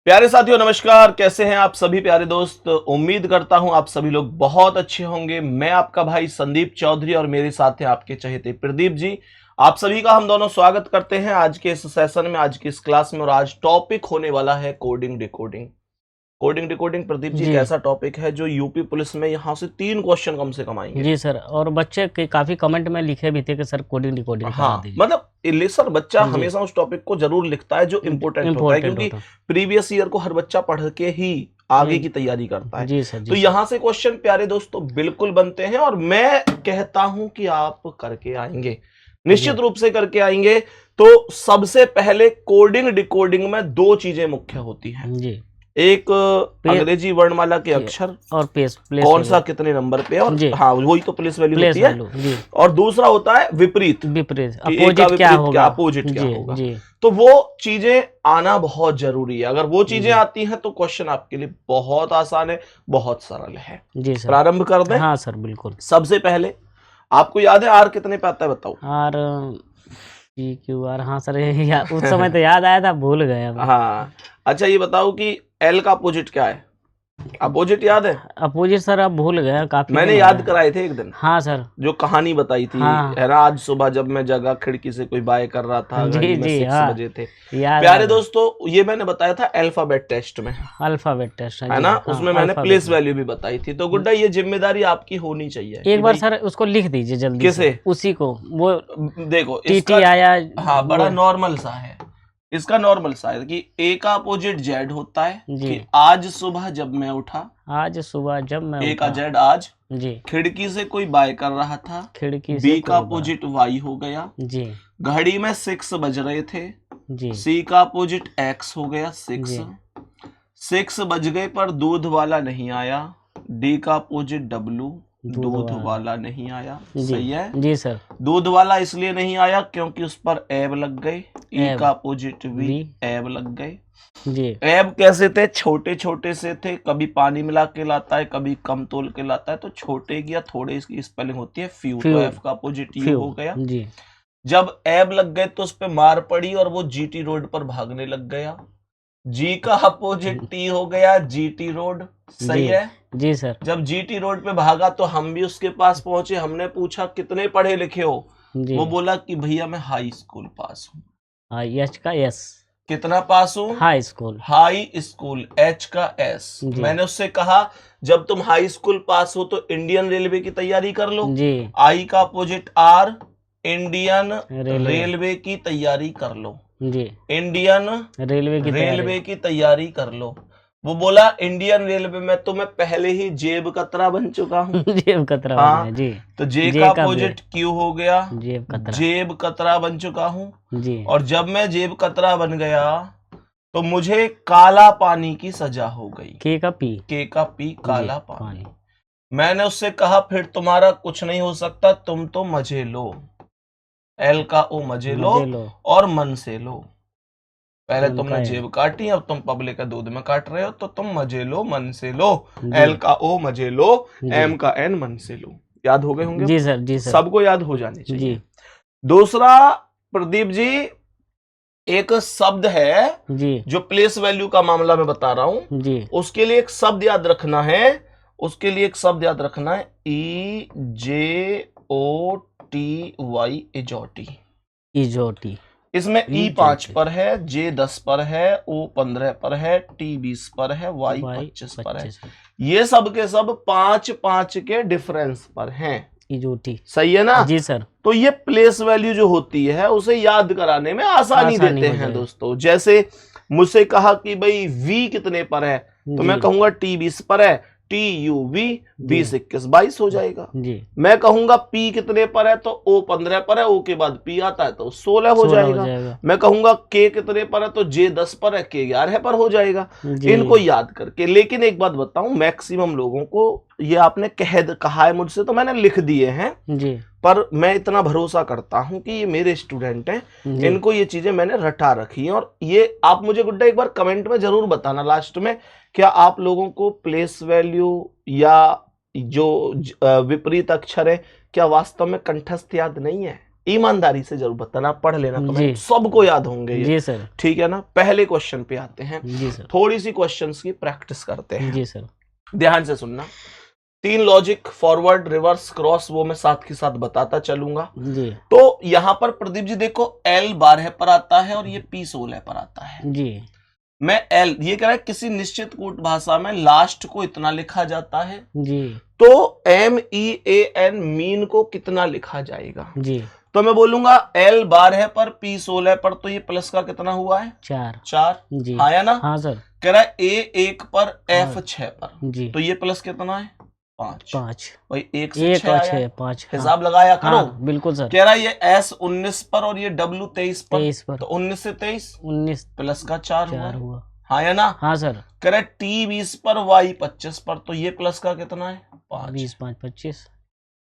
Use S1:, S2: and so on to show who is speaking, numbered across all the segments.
S1: प्यारे साथियों नमस्कार। कैसे हैं आप सभी प्यारे दोस्त। उम्मीद करता हूं आप सभी लोग बहुत अच्छे होंगे। मैं आपका भाई संदीप चौधरी और मेरे साथ हैं आपके चहेते प्रदीप जी। आप सभी का हम दोनों स्वागत करते हैं आज के इस सेशन में, आज की इस क्लास में। और आज टॉपिक होने वाला है coding decoding. Coding decoding Pradeep ji एक
S2: जी
S1: ऐसा टॉपिक है जो यूपी पुलिस में यहाँ से 3 क्वेश्चन कम से कम आएंगे।
S2: जी सर। और बच्चे के काफ़ी कमेंट में लिखे भी थे कि सर कोडिंग डिकोडिंग करा
S1: हाँ,
S2: दीजिए।
S1: मतलब सर बच्चा
S2: जी,
S1: हमेशा उस टॉपिक को जरूर लिखता है जो इम्पोर्टेंट होता है,
S2: इम्पोर्टेंट
S1: क्योंकि
S2: होता।
S1: प्रीवियस ईयर को हर बच्चा पढ़ के ही आगे की तैयारी करता है।
S2: जी सर,
S1: तो
S2: जी सर।
S1: यहां से क्वेश्चन प्यारे दोस्तों बिल्कुल बनते हैं और मैं कहता हूं कि आप करके आएंगे,
S2: जी,
S1: निश्चित रूप से करके आएंगे। तो सबसे पहले कोडिंग डिकोडिंग में 2 चीजें मुख्य होती हैं।
S2: जी।
S1: एक
S2: पे
S1: अंग्रेजी वर्णमाला के
S2: जी,
S1: अक्षर
S2: और प्लेस
S1: कौन सा
S2: वैल्यू।
S1: कितने नंबर पे है, और
S2: जी,
S1: हाँ वही तो प्लेस वैल्यू
S2: प्लेस
S1: होती है।
S2: वैल्यू। जी,
S1: और दूसरा होता है विपरीत,
S2: विपरीत
S1: कि एक का
S2: अपोजिट क्या
S1: विपरीत क्या
S2: होगा।
S1: अपोजिट क्या
S2: जी,
S1: होगा।
S2: जी,
S1: तो वो चीजें आना बहुत जरूरी है। अगर वो चीजें
S2: जी,
S1: आती हैं तो क्वेश्चन आपके लिए बहुत आसान है, बहुत सरल है।
S2: जी सर।
S1: प्रारंभ कर दें।
S2: हाँ सर, बिल्कुल।
S1: सबसे पहले आपको याद है आर कितने पे आता है, बताओ।
S2: आर जी क्यू आर, हाँ सर। उस समय तो याद आया था, भूल गए अब।
S1: हाँ, अच्छा ये बताओ कि एल का अपोजिट क्या है। अपोजिट याद है?
S2: अपोजिट सर अब भूल गए, काफ़ी
S1: मैंने
S2: दिन हो
S1: याद
S2: गए।
S1: कराए थे एक दिन,
S2: हाँ सर।
S1: जो कहानी बताई थी,
S2: हाँ।
S1: है ना। आज सुबह जब मैं जगा, खिड़की से कोई बाय कर रहा था,
S2: जी,
S1: घड़ी में
S2: जी,
S1: 6
S2: हाँ।
S1: बजे थे।
S2: याद आ
S1: प्यारे
S2: गया।
S1: दोस्तों ये मैंने बताया था अल्फाबेट टेस्ट में,
S2: अल्फाबेट टेस्ट है
S1: है
S2: जी।
S1: ना।
S2: हाँ,
S1: उसमें मैंने
S2: अल्फाबेट
S1: प्लेस
S2: में।
S1: वैल्यू भी बताई थी। तो गुड्डा ये जिम्मेदारी आपकी होनी चाहिए कि
S2: एक बार
S1: भाई
S2: सर उसको लिख दीजिए जल्दी से,
S1: किसे,
S2: उसी को। वो
S1: देखो इसका,
S2: टीटी आया।
S1: हाँ
S2: वो
S1: बड़ा नॉर्मल सा है। इसका नॉर्मल सा है कि ए का अपोजिट जेड होता है,
S2: जी।
S1: कि आज सुबह जब मैं उठा,
S2: आज सुबह जब मैं
S1: ए का
S2: उठा।
S1: जेड आज,
S2: जी।
S1: खिड़की से कोई बाय कर रहा था,
S2: खिड़की से
S1: बी का
S2: कोई बात।
S1: अपोजिट वाई हो गया,
S2: जी,
S1: घड़ी में 6 बज रहे थे,
S2: जी,
S1: सी का अपोजिट एक्स हो गया 6,
S2: जी।
S1: 6 बज गए पर दूध वाला नहीं आया, डी का अपोजिट डब्लू,
S2: दूध
S1: दूध
S2: वाला।
S1: वाला नहीं आया।
S2: जी,
S1: सही है।
S2: जी सर।
S1: दूध वाला इसलिए नहीं आया क्योंकि उस पर एब लग गए, ई
S2: एब
S1: का अपोजिट वी,
S2: वी।
S1: एब लग गए।
S2: जी,
S1: एब कैसे थे, छोटे छोटे से थे, कभी पानी मिला के लाता है, कभी कम तोल के लाता है। तो छोटे या थोड़े इसकी स्पेलिंग होती है फ्यू, तो
S2: फ्यू।
S1: एफ का अपोजिट यू
S2: फ्यू।
S1: हो गया।
S2: जी,
S1: जब एब लग गए तो उस पे मार पड़ी और वो जीटी रोड पर भागने लग गया। जी का अपोजिट टी हो गया जीटी रोड।
S2: जी,
S1: सही है।
S2: जी सर।
S1: जब जीटी रोड पे भागा तो हम भी उसके पास पहुंचे, हमने पूछा कितने पढ़े लिखे हो।
S2: जी।
S1: वो बोला कि भैया मैं हाई स्कूल पास हूँ।
S2: हाँ, एच का एस।
S1: कितना पास हूँ?
S2: High school.
S1: High school, H का एस।
S2: जी,
S1: मैंने उससे कहा जब तुम हाई स्कूल पास हो तो इंडियन रेलवे की तैयारी कर लो।
S2: जी।
S1: आई का opposite are, Indian
S2: railway.
S1: Railway की तैयारी कर लो।
S2: जी,
S1: इंडियन
S2: रेलवे की तैयारी।
S1: रेलवे की तैयारी कर लो। वो बोला इंडियन रेलवे में तो मैं पहले ही जेब कतरा बन चुका हूँ।
S2: जेब कतरा बन गया।
S1: हाँ,
S2: जी।
S1: तो जे
S2: जे
S1: का
S2: का बे।
S1: अपोजिट क्यू हो गया,
S2: जेब कतरा।
S1: जेब कतरा बन चुका हूँ।
S2: जी,
S1: और जब मैं जेब कतरा बन गया तो मुझे काला पानी की सजा हो गई।
S2: के का पी।
S1: के का पी,
S2: जी,
S1: काला पानी। मैंने उससे कहा फिर तुम्हारा कुछ नहीं हो सकता, तुम तो मजे लो। एल का ओ मजे लो,
S2: मजे लो।
S1: और मन से लो। पहले
S2: एम का
S1: तुमने
S2: एन।
S1: जेब काटी, अब तुम पब्लिक का दूध में काट रहे हो, तो तुम मजे लो, मन से लो।
S2: जी,
S1: एल का ओ मजे लो,
S2: जी,
S1: एम का एन मन से लो। याद हो गए होंगे,
S2: जी सर, जी सर।
S1: सबको याद हो जाने
S2: जी,
S1: चाहिए। दूसरा प्रदीप जी, एक शब्द है
S2: जी,
S1: जो प्लेस वैल्यू का मामला मैं बता रहा हूं,
S2: जी,
S1: उसके लिए एक शब्द याद रखना है। उसके लिए एक शब्द याद रखना है, ई जे ओ टी वाई, इजोटी।
S2: इजोटी।
S1: इसमें ई 5
S2: इजोटी।
S1: पर है, जे 10 पर है, ओ 15 पर है, टी 20 पर है, वाई
S2: वाई
S1: 25 पर है।
S2: 25।
S1: ये सब के सब 5-5 के डिफरेंस पर हैं।
S2: इजोटी।
S1: सही है ना।
S2: जी सर।
S1: तो ये प्लेस वैल्यू जो होती है उसे याद कराने में आसानी
S2: आसानी
S1: देते
S2: हो
S1: हैं
S2: जाए।
S1: दोस्तों। जैसे मुझसे कहा कि भाई v कितने पर है, तो
S2: जी,
S1: मैं कहूंगा t 20 पर है, टी यू वी,
S2: जी,
S1: 20 21 22 हो जाएगा।
S2: जी।
S1: मैं कहूंगा p कितने पर है, तो o 15 पर है, o के बाद p आता है तो 16 हो
S2: 16 हो
S1: जाएगा।
S2: जाएगा।
S1: मैं कहूंगा k कितने पर है, तो j 10 पर है, k 11 पर हो जाएगा।
S2: जी,
S1: इनको याद करके। लेकिन एक बात बताऊं, मैक्सिमम लोगों को ये आपने कहा है मुझसे, तो मैंने लिख दिए हैं।
S2: जी,
S1: पर मैं इतना भरोसा करता हूं कि ये मेरे स्टूडेंट हैं,
S2: जी,
S1: इनको ये चीजें मैंने रटा रखी हैं। और ये आप मुझे गुड्डा एक बार कमेंट में जरूर बताना लास्ट में, क्या आप लोगों को प्लेस वैल्यू या जो विपरीत अक्षर है क्या वास्तव में कंठस्थ याद नहीं है? ईमानदारी से जरूर बताना, पढ़ लेना
S2: जी।
S1: कमेंट, सबको याद होंगे ये,
S2: जी सर।
S1: ठीक है ना। पहले क्वेश्चन पे आते हैं,
S2: जी सर।
S1: थोड़ी सी क्वेश्चंस की प्रैक्टिस करते हैं,
S2: जी सर।
S1: ध्यान से सुनना। 3 लॉजिक, फॉरवर्ड, रिवर्स, क्रॉस, वो मैं साथ के साथ बताता चलूंगा।
S2: जी।
S1: तो यहाँ पर प्रदीप जी देखो, L 12 पर आता है और ये P 16 पर आता है।
S2: जी।
S1: मैं L, ये कह रहा है किसी निश्चित कूट भाषा में लास्ट को इतना लिखा जाता है,
S2: जी।
S1: तो MEAN मीन को कितना लिखा जाएगा।
S2: जी।
S1: तो मैं बोलूंगा L 12 पर P 16 पर, तो ये प्लस का कितना हुआ है, 4।
S2: जी।
S1: हाँ या ना।
S2: हाँ सर।
S1: कह रहा है A 1 पर F
S2: हाँ।
S1: 6 पर,
S2: जी।
S1: तो ये प्लस कितना है, 5।
S2: 5।
S1: भाई 1 से 6
S2: और
S1: आया
S2: 6
S1: है,
S2: 5।
S1: हिसाब लगाया करो।
S2: हाँ बिल्कुल सर।
S1: कह रहा है ये S 19 पर और ये W 23 पर,
S2: 23 पर।
S1: तो 19 से 23
S2: 19
S1: प्लस का 4 हुआ
S2: 4
S1: है।
S2: हुआ।
S1: हाँ या ना।
S2: हाँ सर।
S1: कह रहा है T 20 पर Y 25 पर, तो ये प्लस का कितना है, 5।
S2: 20 5 25।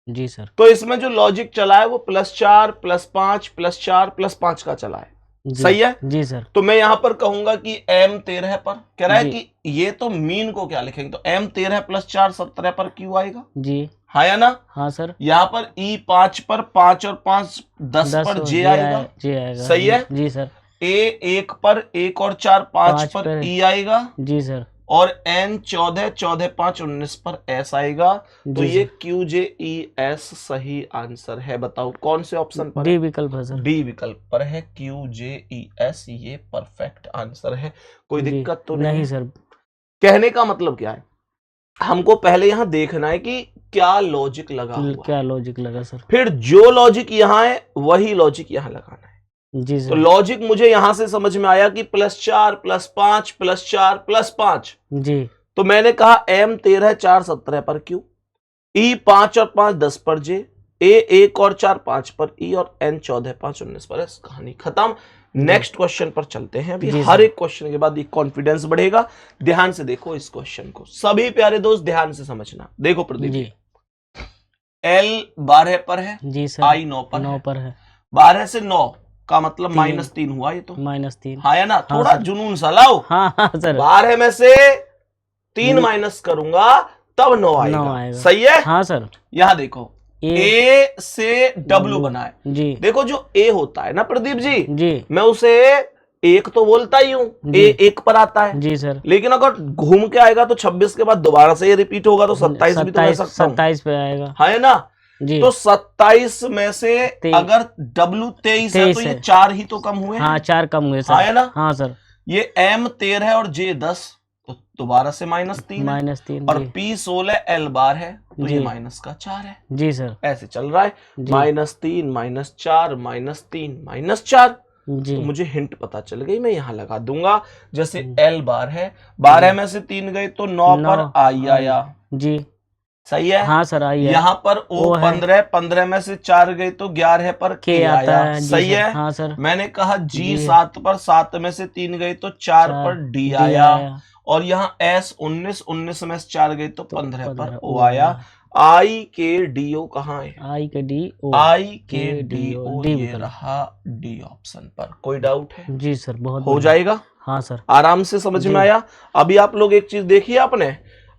S2: जी सर।
S1: तो इसमें जो लॉजिक चला है वो +4 +5 +4 +5 का चला है,
S2: जी।
S1: सही है।
S2: जी सर।
S1: तो मैं यहां पर कहूंगा कि M 13 पर, कह रहा है
S2: जी।
S1: कि ये तो मीन को क्या लिखेंगे, तो M 13 + 4 17 पर Q आएगा।
S2: जी।
S1: हाँ या ना।
S2: हाँ सर।
S1: यहाँ पर E 5 पर 5 और 5 10 पर J आएगा,
S2: जी आएगा।
S1: सही है।
S2: जी सर।
S1: A 1 पर 1 और 4 5 पर E आएगा,
S2: जी सर।
S1: और N 14 14 5 19 पर S आएगा। तो
S2: जी
S1: ये
S2: सर।
S1: QJES सही आंसर है। बताओ कौन से ऑप्शन पर
S2: डी
S1: है,
S2: विकल्प है सर।
S1: डी विकल्प पर है QJES, ये परफेक्ट आंसर है। कोई
S2: जी।
S1: दिक्कत तो नहीं
S2: नहीं
S1: है?
S2: सर।
S1: कहने का मतलब क्या है, हमको पहले यहां देखना है कि क्या लॉजिक लगा हुआ
S2: क्या
S1: है,
S2: लॉजिक लगा सर।
S1: फिर जो लॉजिक यहां है वही लॉजिक यहां लगाना है।
S2: जी
S1: तो
S2: सर।
S1: लॉजिक मुझे यहां से समझ में आया कि +4 +5 +4 +5,
S2: जी।
S1: तो मैंने कहा M 13 4 17 पर Q, E 5 और 5 10 पर J, A 1 और 4 5 पर E, और N 14 5 19 पर S। कहानी खत्म। नेक्स्ट क्वेश्चन पर चलते हैं। अभी
S2: जी
S1: हर
S2: सर।
S1: एक क्वेश्चन के बाद ये कॉन्फिडेंस बढ़ेगा। ध्यान से देखो इस क्वेश्चन को, सभी प्यारे दोस्त ध्यान से समझना। देखो प्रदीप
S2: जी।
S1: L 12 पर है,
S2: जी सर।
S1: I 9 पर
S2: 9
S1: है।
S2: पर है।
S1: 12 से 9 का मतलब
S2: तीन।
S1: -3 हुआ ये तो।
S2: -3।
S1: हाँ या ना।
S2: हाँ
S1: थोड़ा
S2: सर।
S1: जुनून सा लाओ।
S2: हाँ हाँ सर।
S1: 12 में से 3 माइनस करूंगा तब 9
S2: 9
S1: आएगा,
S2: आएगा।
S1: सही है।
S2: हाँ सर।
S1: यहां देखो A से W बना है।
S2: जी।
S1: देखो जो A होता है ना प्रदीप जी,
S2: जी।
S1: मैं उसे एक तो बोलता ही हूं, A
S2: जी।
S1: 1 पर आता है।
S2: जी सर।
S1: लेकिन अगर घूम के आएगा तो 26 के बाद दोबारा से ये रिपीट होगा, तो 27 भी तो कह सकता हूं।
S2: 27 पे आएगा।
S1: हाँ है ना।
S2: जी।
S1: तो 27 में से अगर W 23 है तो
S2: 23
S1: ये
S2: है।
S1: 4 ही तो कम हुए
S2: हाँ
S1: हैं।
S2: 4 कम हुए सर।
S1: हाँ है ना।
S2: हाँ सर।
S1: ये M 13 और J 10, तो दोबारा से -3 है,
S2: -3।
S1: और
S2: जी।
S1: P 16 L बार है, तो ये
S2: जी।
S1: माइनस का 4 है।
S2: जी सर।
S1: ऐसे चल रहा है,
S2: जी।
S1: -3 -4 -3 -4।
S2: जी।
S1: तो मुझे हिंट पता चल गई, मैं यहां लगा दूंगा। जैसे
S2: जी।
S1: L बार है, 12 में से 3 गए तो 9 पर I आया,
S2: जी।
S1: सही है।
S2: हाँ सर आई है।
S1: यहाँ पर O
S2: O है।
S1: 15, 15 में से 4 गए तो 11 पर
S2: के
S1: K
S2: आता
S1: आया,
S2: है। जी
S1: सही
S2: सर।
S1: है।
S2: हाँ सर।
S1: मैंने कहा G
S2: जी है।
S1: 7 पर 7 में से 3 गए तो 4 पर D आया, और यहाँ S 19, 19 में से 4 गए तो 15 पर O आया। I के DO कहाँ है,
S2: आई के डी ओ।
S1: I के DO,
S2: डी
S1: ये
S2: विकल्प।
S1: रहा D ऑप्शन पर। कोई डाउट है?
S2: जी सर बहुत
S1: हो
S2: बढ़िया।
S1: जाएगा,
S2: हाँ सर।
S1: आराम से समझ में
S2: जी।
S1: आया। अभी आप लोग एक चीज देखिए आपने,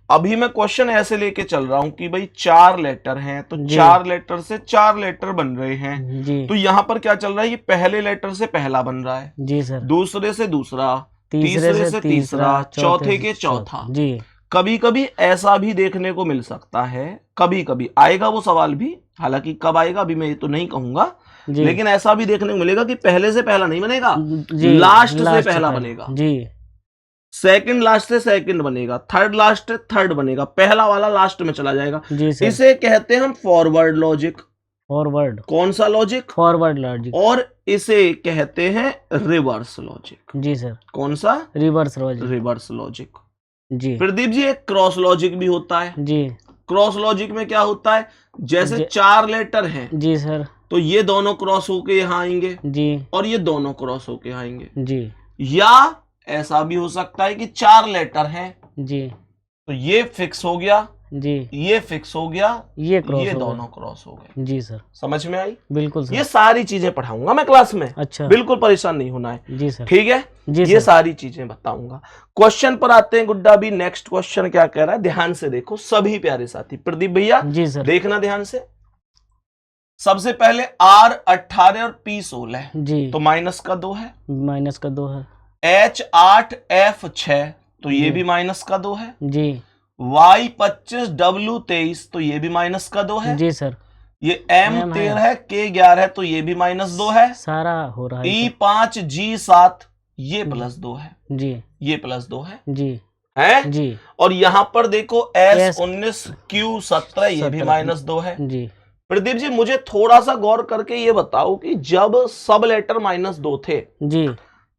S1: अभी मैं क्वेश्चन ऐसे लेके चल रहा हूं कि भाई 4 लेटर हैं, तो
S2: जी।
S1: 4 लेटर से 4 लेटर बन रहे हैं।
S2: जी।
S1: तो यहां पर क्या चल रहा है, ये पहले लेटर से पहला बन रहा है,
S2: जी सर।
S1: दूसरे से दूसरा,
S2: तीसरे से
S1: तीसरा, चौथे के चौथा।
S2: जी।
S1: कभी कभी ऐसा भी देखने को मिल सकता है, कभी कभी आएगा वो सवाल भी, हालांकि कब आएगा अभी मैं ये तो नहीं कहूंगा,
S2: जी।
S1: लेकिन ऐसा भी देखने को मिलेगा कि पहले से पहला नहीं बनेगा,
S2: जी।
S1: लास्ट से पहला बनेगा,
S2: जी।
S1: सेकंड लास्ट से सेकंड बनेगा, थर्ड लास्ट से थर्ड बनेगा, पहला वाला लास्ट में चला जाएगा।
S2: जी सर।
S1: इसे कहते हैं हम फॉरवर्ड लॉजिक।
S2: फॉरवर्ड।
S1: कौन सा लॉजिक?
S2: Forward logic.
S1: और इसे कहते हैं रिवर्स लॉजिक।
S2: जी सर।
S1: कौन सा?
S2: Reverse logic.
S1: Reverse logic.
S2: जी।
S1: प्रदीप जी एक क्रॉस लॉजिक भी होता है।
S2: जी।
S1: क्रॉस लॉजिक में क्या होता है, जैसे
S2: जे-
S1: 4 लेटर हैं
S2: जी सर।
S1: तो ये दोनों क्रॉस होके यहाँ आएंगे,
S2: जी।
S1: और ये दोनों क्रॉस होके आएंगे।
S2: जी।
S1: या ऐसा भी हो सकता है कि 4 लेटर हैं
S2: जी।
S1: तो ये फिक्स हो गया,
S2: जी।
S1: ये फिक्स हो गया,
S2: ये क्रॉस
S1: ये
S2: हो गया।
S1: दोनों क्रॉस हो गए।
S2: जी सर।
S1: समझ में आई?
S2: बिल्कुल
S1: ये
S2: सर।
S1: सारी चीजें पढ़ाऊंगा मैं क्लास में,
S2: अच्छा।
S1: बिल्कुल परेशान नहीं होना है,
S2: जी सर।
S1: ठीक है।
S2: जी
S1: ये
S2: सर।
S1: सारी चीजें बताऊंगा। क्वेश्चन पर आते हैं गुड्डा। भी नेक्स्ट क्वेश्चन क्या कह रहा है, ध्यान से देखो सभी प्यारे साथी। प्रदीप भैया
S2: जी सर।
S1: देखना ध्यान से। सबसे पहले R 18 और P 16 है,
S2: जी
S1: तो माइनस का 2 है।
S2: माइनस का 2 है
S1: H 8 F 6, तो ये
S2: जी।
S1: भी माइनस का 2 है।
S2: जी
S1: Y 25 W 23, तो ये भी माइनस का 2 है।
S2: जी सर
S1: ये M
S2: M
S1: 13
S2: है
S1: है, K 11 है, तो ये भी माइनस 2 है।
S2: सारा हो रहा है
S1: E
S2: ये
S1: 5 G 7, ये प्लस 2 है,
S2: तो। जी
S1: ये प्लस 2 है
S2: जी जी
S1: और यहां पर देखो S
S2: S
S1: 19 Q 17, ये भी
S2: 17
S1: माइनस 2 है।
S2: जी
S1: प्रदीप जी, मुझे थोड़ा सा गौर करके ये बताओ कि जब सब लेटर माइनस 2 थे,
S2: जी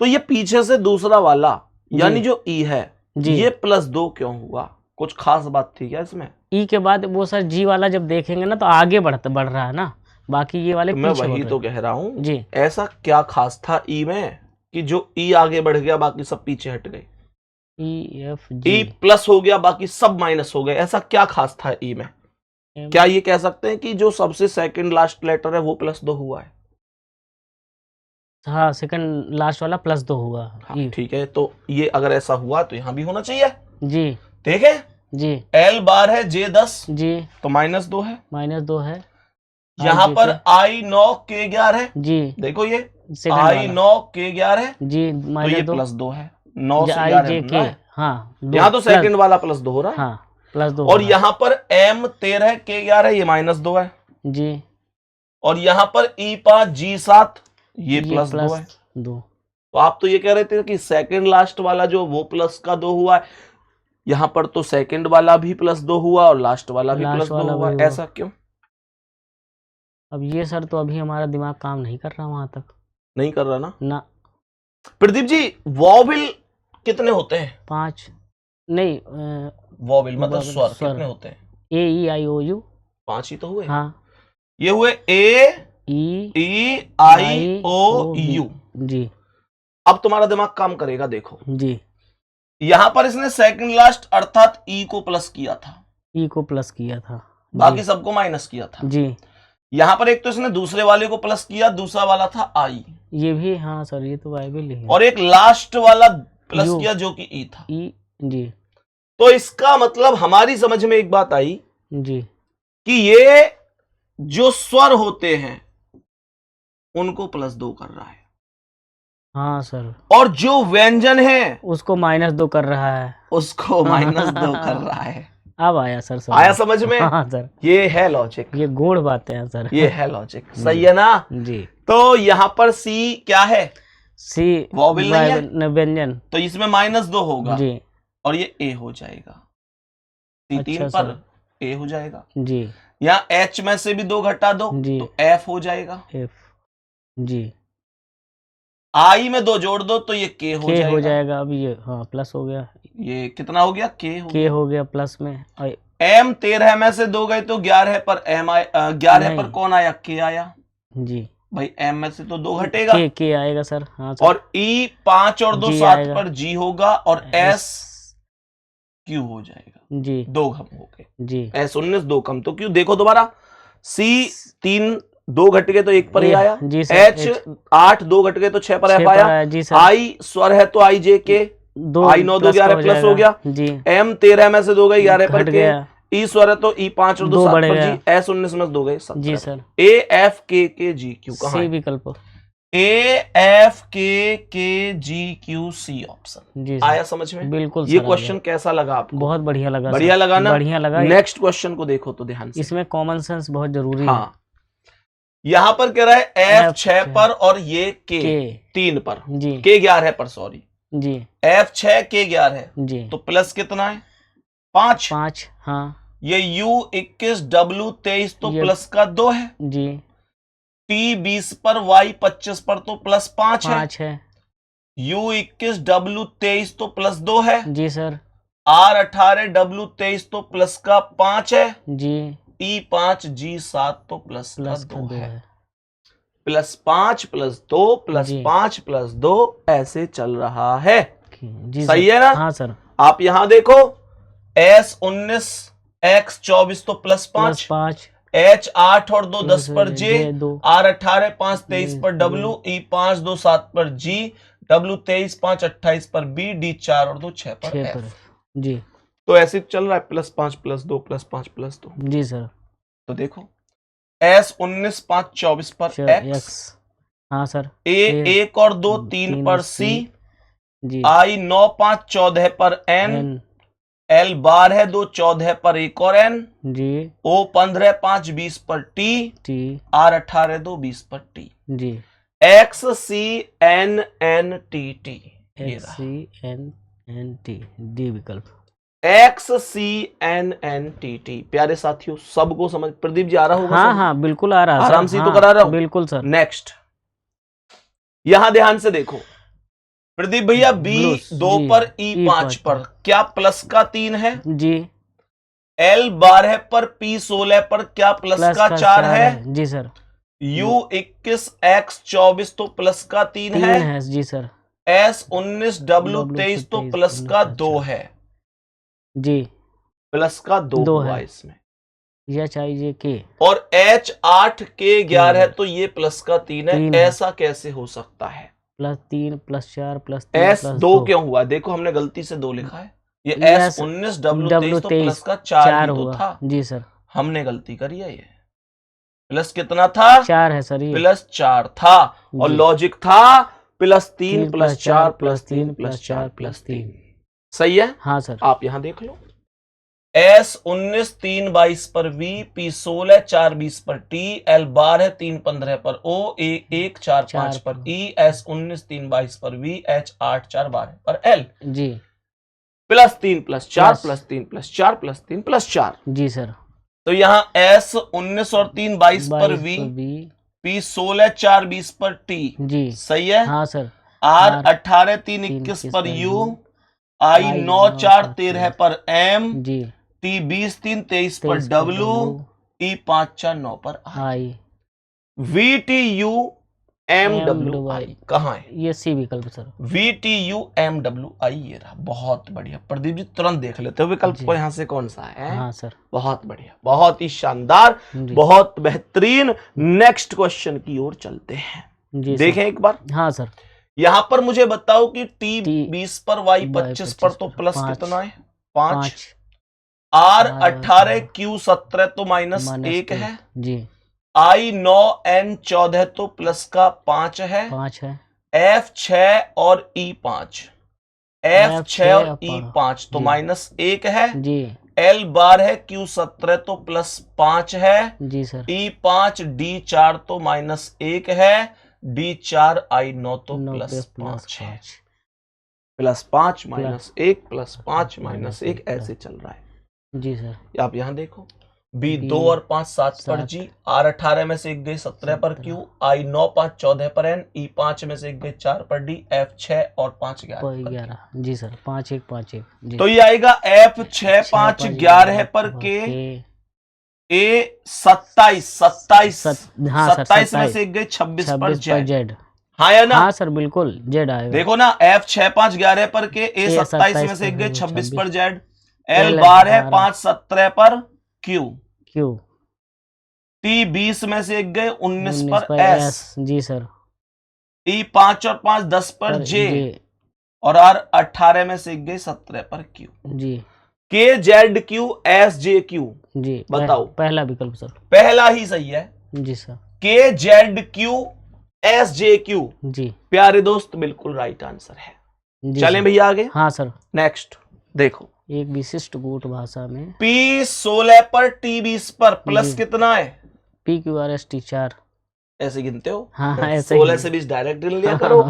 S1: तो ये पीछे से दूसरा वाला यानी
S2: जी
S1: जो E है,
S2: जी
S1: ये प्लस 2 क्यों हुआ? कुछ खास बात थी क्या इसमें?
S2: ई के बाद वो सर जी वाला जब देखेंगे ना तो आगे बढ़ रहा है ना, बाकी ये वाले
S1: तो मैं
S2: पीछे बढ़
S1: वही
S2: रहे
S1: तो कह रहा हूं,
S2: जी
S1: ऐसा क्या खास था ई में कि जो ई आगे बढ़ गया बाकी सब पीछे हट गए,
S2: ई एफ
S1: ई
S2: जी
S1: प्लस हो गया बाकी सब माइनस हो गए? ऐसा क्या खास था ई में?
S2: M,
S1: क्या ये कह सकते हैं कि जो सबसे सेकंड लास्ट लेटर है वो प्लस 2 हुआ है?
S2: हाँ सेकंड लास्ट वाला प्लस 2 हुआ
S1: हाँ
S2: ई
S1: ठीक है, तो ये अगर ऐसा हुआ तो यहां भी होना चाहिए।
S2: जी
S1: ठीक है,
S2: जी
S1: L बार है J 10,
S2: जी
S1: तो माइनस 2 है।
S2: माइनस 2 है
S1: यहां
S2: जी
S1: पर
S2: के
S1: I 9 K 11 है,
S2: जी
S1: देखो ये
S2: सेकंड
S1: I
S2: वाला
S1: 9 K 11 है,
S2: जी
S1: तो ये
S2: माइनस 2
S1: प्लस 2 है। 9 से
S2: आई
S1: 11
S2: जे
S1: बन
S2: के
S1: रहा है,
S2: हाँ 2
S1: यहां तो
S2: प्लस
S1: सेकंड वाला प्लस 2 हो रहा है।
S2: हाँ प्लस 2
S1: और यहां पर M 13 K 11, ये माइनस 2 है।
S2: जी
S1: और यहां पर E 5 G 7, ये
S2: ये
S1: प्लस 2 है।
S2: प्लस 2
S1: तो आप तो ये कह रहे थे कि सेकंड लास्ट वाला जो वो प्लस का 2 हुआ है, यहां पर तो सेकंड वाला भी प्लस 2 हुआ और लास्ट वाला भी प्लस
S2: लास्ट
S1: 2
S2: वाला
S1: हुआ,
S2: भी हुआ।
S1: ऐसा क्यों?
S2: अब ये सर तो अभी हमारा दिमाग काम नहीं कर रहा वहां तक
S1: नहीं कर रहा ना
S2: ना।
S1: प्रदीप जी? वॉवेल कितने होते हैं?
S2: 5 नहीं
S1: वॉवेल मतलब
S2: वॉवेल,
S1: स्वर
S2: स्वर।
S1: कितने होते हैं?
S2: ए ई आई ओ यू
S1: 5 ही तो हुए।
S2: हाँ
S1: ये हुए A
S2: E
S1: E I
S2: I
S1: O
S2: O
S1: U।
S2: जी
S1: अब तुम्हारा दिमाग काम करेगा, देखो
S2: जी
S1: यहां पर इसने सेकंड लास्ट अर्थात E को प्लस किया था,
S2: ई को प्लस किया था
S1: बाकी सबको माइनस किया था।
S2: जी
S1: यहां पर एक तो इसने दूसरे वाले को प्लस किया, दूसरा वाला था I,
S2: ये भी हाँ सर ये तो बाइबल ही है
S1: और एक लास्ट वाला प्लस
S2: U।
S1: किया जो कि E था।
S2: ई जी
S1: तो इसका मतलब हमारी समझ में एक बात आई
S2: जी
S1: कि ये जो स्वर होते हैं उनको प्लस 2 कर रहा है,
S2: हाँ सर
S1: और जो व्यंजन है
S2: उसको माइनस 2 कर रहा है
S1: उसको माइनस 2 कर रहा है।
S2: अब आया सर समझ।
S1: आया समझ में?
S2: हाँ सर
S1: ये है लॉजिक,
S2: ये गूढ़ बातें हैं सर
S1: ये है लॉजिक, सही है ना?
S2: जी
S1: तो यहां पर सी क्या है?
S2: सी
S1: वॉवेल नहीं है,
S2: व्यंजन
S1: तो इसमें माइनस 2 होगा
S2: जी
S1: और ये ए हो जाएगा। सी
S2: अच्छा
S1: 3 पर ए हो जाएगा।
S2: जी
S1: यहाँ एच में से भी 2 घटा दो
S2: जी
S1: तो एफ हो जाएगा।
S2: एफ जी
S1: आई में 2 जोड़ दो तो ये के हो
S2: के
S1: जाएगा।
S2: हो जाएगा। अब ये हाँ प्लस हो गया,
S1: ये कितना हो गया? के हो
S2: के
S1: गया।
S2: हो गया प्लस में। और
S1: एम 13 में से 2 गए तो 11 पर एम आया, 11 पर
S2: नहीं।
S1: कौन आया? के आया।
S2: जी
S1: भाई एम में से तो 2 घटेगा
S2: के आएगा सर। हाँ सर।
S1: और ई 5 और 2
S2: जी
S1: 7
S2: आएगा।
S1: पर जी होगा और एस क्यू हो जाएगा।
S2: जी
S1: 2 कम हो गए,
S2: जी
S1: एस 19 2 कम तो क्यू। देखो दोबारा, सी 3 2 घट गए तो 1 पर ही आया।
S2: जी सर।
S1: एच 8 2 घट गए तो 6 पर एफ आया।
S2: जी सर।
S1: आई स्वर है तो आई जे के, आई 9 2 11 प्लस हो गया।
S2: जी
S1: एम 13 में से 2 गए 11 पर
S2: घट
S1: के।
S2: गया।
S1: ई स्वर है तो ई 5 और 2
S2: 2
S1: 7
S2: बढ़
S1: पर
S2: गया।
S1: जी। एस 19 में से 2 गए 17।
S2: जी सर।
S1: ए एफ के जी क्यू कहाँ
S2: सी
S1: है?
S2: विकल्प।
S1: ए एफ के जी क्यू सी ऑप्शन
S2: जी सर।
S1: आया समझ में?
S2: बिल्कुल
S1: ये
S2: सर, आ
S1: क्वेश्चन कैसा लगा आपको?
S2: बहुत बढ़िया लगा।
S1: बढ़िया
S2: सर।
S1: लगा ना?
S2: बढ़िया लगा।
S1: नेक्स्ट क्वेश्चन को देखो तो ध्यान से।
S2: इसमें कॉमन सेंस बहुत जरूरी है।
S1: हाँ, यहां पर कह रहा है एफ 6 पर और ये के 3 पर,
S2: जी
S1: के 11 पर, सॉरी
S2: जी
S1: एफ 6 के 11
S2: जी
S1: तो प्लस कितना है? 5।
S2: 5 हाँ
S1: ये U 21 W 23 तो
S2: ये-
S1: प्लस का 2 है।
S2: जी
S1: T 20 पर Y 25 पर तो प्लस 5 है।
S2: 5 है।
S1: U 21 W 23 तो प्लस 2 है।
S2: जी सर।
S1: R 18 W 23 तो प्लस का 5 है।
S2: जी
S1: E 5 G 7 तो प्लस का
S2: प्लस
S1: 2
S2: का 2
S1: है।
S2: है।
S1: प्लस 5 प्लस 2 प्लस
S2: जी।
S1: 5 प्लस 2 ऐसे चल रहा है।
S2: जी
S1: सही
S2: सर।
S1: है ना?
S2: हाँ सर।
S1: आप यहां देखो, S 19 X 24 तो प्लस 5,
S2: 5
S1: H 8 और 2 10 पर J,
S2: 2
S1: R 18 5 23 पर W, E 5 2 7 पर G, W 23 5 28 पर B, D 4 और 2 6 पर
S2: 6
S1: F।
S2: पर। जी
S1: तो ऐसे चल रहा है प्लस 5 प्लस 2 प्लस 5 प्लस 2।
S2: जी सर।
S1: तो देखो S 19 5 24 पर X,
S2: एक्स। हाँ सर।
S1: A 1 और 2 3 पर C,
S2: जी।
S1: I 9 5 14 पर N,
S2: एन।
S1: L 12 2 14 पर एक और N,
S2: जी।
S1: O 15 5 20 पर T,
S2: टी।
S1: R 18 2 20 पर T,
S2: जी।
S1: X C N N T T, ये
S2: एक्स
S1: रहा
S2: C N N T, D विकल्प।
S1: X C N N T T। प्यारे साथियों, सबको समझ, प्रदीप जी आ रहा होगा
S2: हाँ
S1: सबको?
S2: हाँ बिल्कुल आ रहा है
S1: आराम
S2: सर।
S1: से ही तो
S2: हाँ
S1: करा रहा हूं।
S2: बिल्कुल सर।
S1: नेक्स्ट, यहां ध्यान से देखो प्रदीप भैया, B
S2: ब्लूस
S1: 2
S2: जी।
S1: पर E
S2: ई
S1: 5 पर क्या प्लस का 3 है?
S2: जी।
S1: L 12 पर P 16 पर क्या प्लस
S2: प्लस
S1: का
S2: का
S1: 4 है?
S2: जी सर।
S1: U 21 X 24 तो प्लस का 3
S2: तीन
S1: है।
S2: है जी सर।
S1: S 19 W 23 तो प्लस का 2 है।
S2: जी।
S1: प्लस का 2
S2: दो
S1: हुआ
S2: है।
S1: इसमें।
S2: एच आई जे के।
S1: और H 8 K 11 तो ये प्लस का 3 है।
S2: 3 है।
S1: ऐसा कैसे हो सकता है?
S2: Plus 3 plus 4 plus 3
S1: S
S2: plus
S1: 2
S2: 2।
S1: क्यों हुआ? देखो हमने गलती से 2 लिखा है। ये S
S2: एस
S1: 19 W
S2: डब्ल्यू
S1: 23 तो
S2: 23
S1: प्लस का 4 ही तो
S2: हुआ
S1: था।
S2: जी सर।
S1: हमने गलती करी है। ये प्लस कितना था?
S2: 4 है सर ये।
S1: प्लस 4 था। और
S2: जी।
S1: लॉजिक था plus 3
S2: 3
S1: plus 4 plus 3 plus 4 plus 3। सही है?
S2: हाँ सर।
S1: आप यहां देख लो। S 19 3 22 पर V, P 16 4 20 पर T, L 12 3 15 पर O, A 1 4 5 पर E, S 19 3 22 पर V, H 8 4 12 पर L।
S2: जी।
S1: Plus 3 plus 4
S2: plus.
S1: Plus 3 plus 4 plus 3 plus 4।
S2: जी सर।
S1: तो यहां S 19 और 3 22 पर
S2: 22
S1: V,
S2: पर बी।
S1: P 16 4 20 पर T।
S2: जी।
S1: सही है?
S2: हाँ सर।
S1: R
S2: R
S1: 18 3 21 पर U, I 9 4 13 पर M,
S2: जी।
S1: T 20 3 23 पर
S2: 23 पर
S1: W, E 5 4 9 पर I।
S2: I.
S1: VTU MWI
S2: MWI
S1: कहाँ है?
S2: ये सी विकल्प सर।
S1: VTU MWI ये रहा। बहुत बढ़िया प्रदीप जी, तुरंत देख लेते हो विकल्प को यहां से कौन सा है।
S2: हाँ सर।
S1: बहुत बढ़िया, बहुत ही शानदार,
S2: जी।
S1: बहुत बेहतरीन। नेक्स्ट क्वेश्चन की ओर चलते हैं।
S2: जी
S1: देखें
S2: सर।
S1: एक बार।
S2: हाँ सर।
S1: यहां पर मुझे बताओ कि T
S2: T
S1: 20 पर Y 25 पर तो प्लस
S2: पाँच।
S1: कितना है? 5।
S2: 5
S1: R 18 Q 17 तो माइनस
S2: माइनस
S1: 1 है।
S2: जी।
S1: I 9 N 14 तो प्लस का 5 है।
S2: 5 है।
S1: F 6 और E 5, F 6 और E 5 तो
S2: जी।
S1: माइनस 1 है।
S2: जी।
S1: L 12 Q 17 तो प्लस 5 है।
S2: जी सर।
S1: E 5 D 4 तो माइनस 1 है। D 4 I 9 तो प्लस 5 है। प्लस 5 माइनस 1 प्लस 5 माइनस 1 ऐसे चल रहा है।
S2: जी सर।
S1: आप यहां देखो, B 2 और 5 7 पर G, R 18 में से एक गई 17 पर Q, I 9 5 14 पर N, E 5 में से एक गई 4 पर D, F 6 और 5 11 पर
S2: 11 जी सर। 5 1 5 1 जी।
S1: तो ये आएगा F 6 5 11 पर K, A 27
S2: हाँ सर,
S1: 27 में से एक गई 26 पर Z।
S2: जेड।
S1: हाँ या ना?
S2: हाँ सर बिल्कुल जेड आएगा।
S1: देखो ना, F 6 5 11 पर K, A 27 में से एक गई 26 पर Z, L
S2: L
S1: 12 5 17 पर Q,
S2: क्यू,
S1: T 20 में से एक गए 19
S2: 19
S1: पर S,
S2: जी सर।
S1: E 5 और 5 10 पर J, और R 18 में से एक गए 17 पर Q।
S2: जी।
S1: K Z Q S J Q
S2: जी
S1: बताओ।
S2: पहला विकल्प सर।
S1: पहला ही सही है।
S2: जी sir.
S1: K Z Q S J Q
S2: जी
S1: प्यारे दोस्त बिल्कुल राइट आंसर है। चलें भैया आगे।
S2: हाँ सर।
S1: नेक्स्ट देखो,
S2: एक विशिष्ट गुट भाषा में
S1: P 16 पर T 20 पर प्लस कितना है?
S2: P Q R S T 4
S1: ऐसे गिनते हो?
S2: हाँ ऐसे
S1: 16 से 20 डायरेक्ट गिन लिया करो।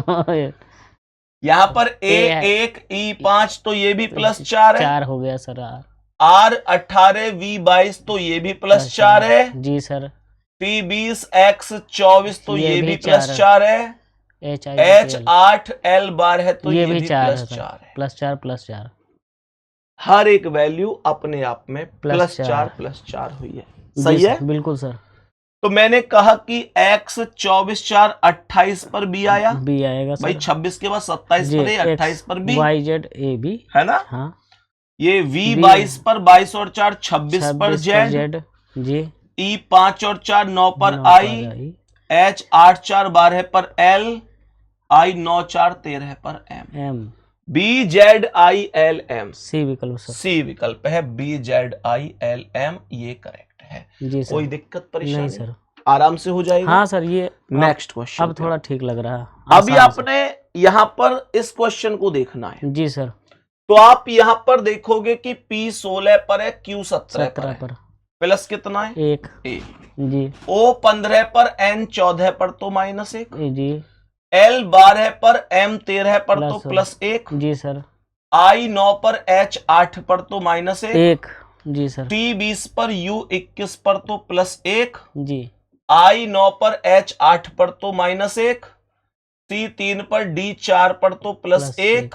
S1: यहाँ पर A 1 E 5 तो ये भी प्लस 4 है।
S2: 4 हो गया सर।
S1: R 18 V 22 तो ये भी प्लस 4 है।
S2: जी सर।
S1: T 20 X 24 तो ये भी प्लस 4 है।
S2: H
S1: 8 L 12 तो ये भी प्लस 4 है।
S2: प्लस 4
S1: हर एक वैल्यू अपने आप में प्लस 4 हुई है। सही है?
S2: बिल्कुल सर।
S1: तो मैंने कहा कि X 24 4 28 पर B आया।
S2: B आएगा सर।
S1: भाई 26 के बाद 27 पर A, 28 पर B,
S2: Y Z A B
S1: है ना?
S2: हाँ।
S1: ये V 22 पर 22 और 4 26 पर Z
S2: जी।
S1: E 5 और 4 9 पर I, H 8 4 12 पर L, I 9 4 13 पर M, B Z I L M।
S2: सी विकल्प सर।
S1: सी विकल्प है B Z I L M, ये करेक्ट है। है।
S2: जी सर।
S1: कोई दिक्कत
S2: नहीं
S1: परेशानी?
S2: सर।
S1: आराम से हो जाएगा।
S2: हाँ सर, ये
S1: नेक्स्ट क्वेश्चन
S2: अब थोड़ा ठीक लग रहा है।
S1: अभी
S2: आसान से।
S1: आपने यहाँ पर इस क्वेश्चन को देखना है।
S2: जी सर।
S1: तो आप यहाँ पर देखोगे कि P 16 पर है, Q 17 पर
S2: 17
S1: है,
S2: पर
S1: प्लस कितना है?
S2: 1।
S1: A।
S2: जी
S1: O 15 पर, N 14 पर तो -1,
S2: जी
S1: L 12 पर, M 13 पर तो
S2: प्लस
S1: +1,
S2: जी सर।
S1: I 9 पर, H 8 पर तो -1,
S2: 1। जी सर।
S1: T 20 पर, U 21 पर तो +1,
S2: जी
S1: I 9 पर, H 8 पर तो -1, C 3 पर, D 4 पर तो +1,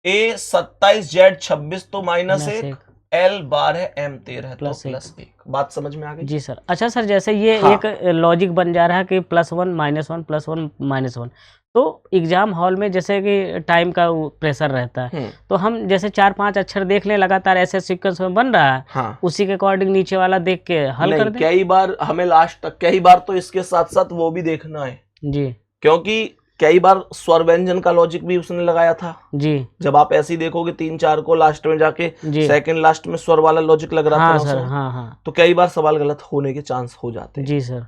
S1: A 27, Z 26 तो -1, L 12, M 13 तो +1। बात समझ में आ गई?
S2: जी सर। अच्छा सर, जैसे ये
S1: हाँ।
S2: एक लॉजिक बन जा रहा है कि +1 -1 +1 -1, तो एग्जाम हॉल में जैसे कि टाइम का प्रेशर रहता है, तो हम जैसे 4-5 अक्षर देख लें लगातार, ऐसे सीक्वेंस में बन रहा है,
S1: हाँ।
S2: उसी के अकॉर्डिंग नीचे वाला देख के हल कर दें।
S1: कई बार हमें लास्ट तक, कई बार तो इसके साथ साथ वो भी देखना है,
S2: जी
S1: क्योंकि कई बार स्वर व्यंजन का लॉजिक भी उसने लगाया था।
S2: जी
S1: जब आप ऐसे ही देखोगे 3-4 को, लास्ट में जाके
S2: जी
S1: सेकंड लास्ट में स्वर वाला लॉजिक लग रहा था
S2: हाँ
S1: ना
S2: सर।
S1: उसमें,
S2: हाँ हाँ
S1: तो कई बार सवाल गलत होने के चांस हो जाते हैं।
S2: जी सर।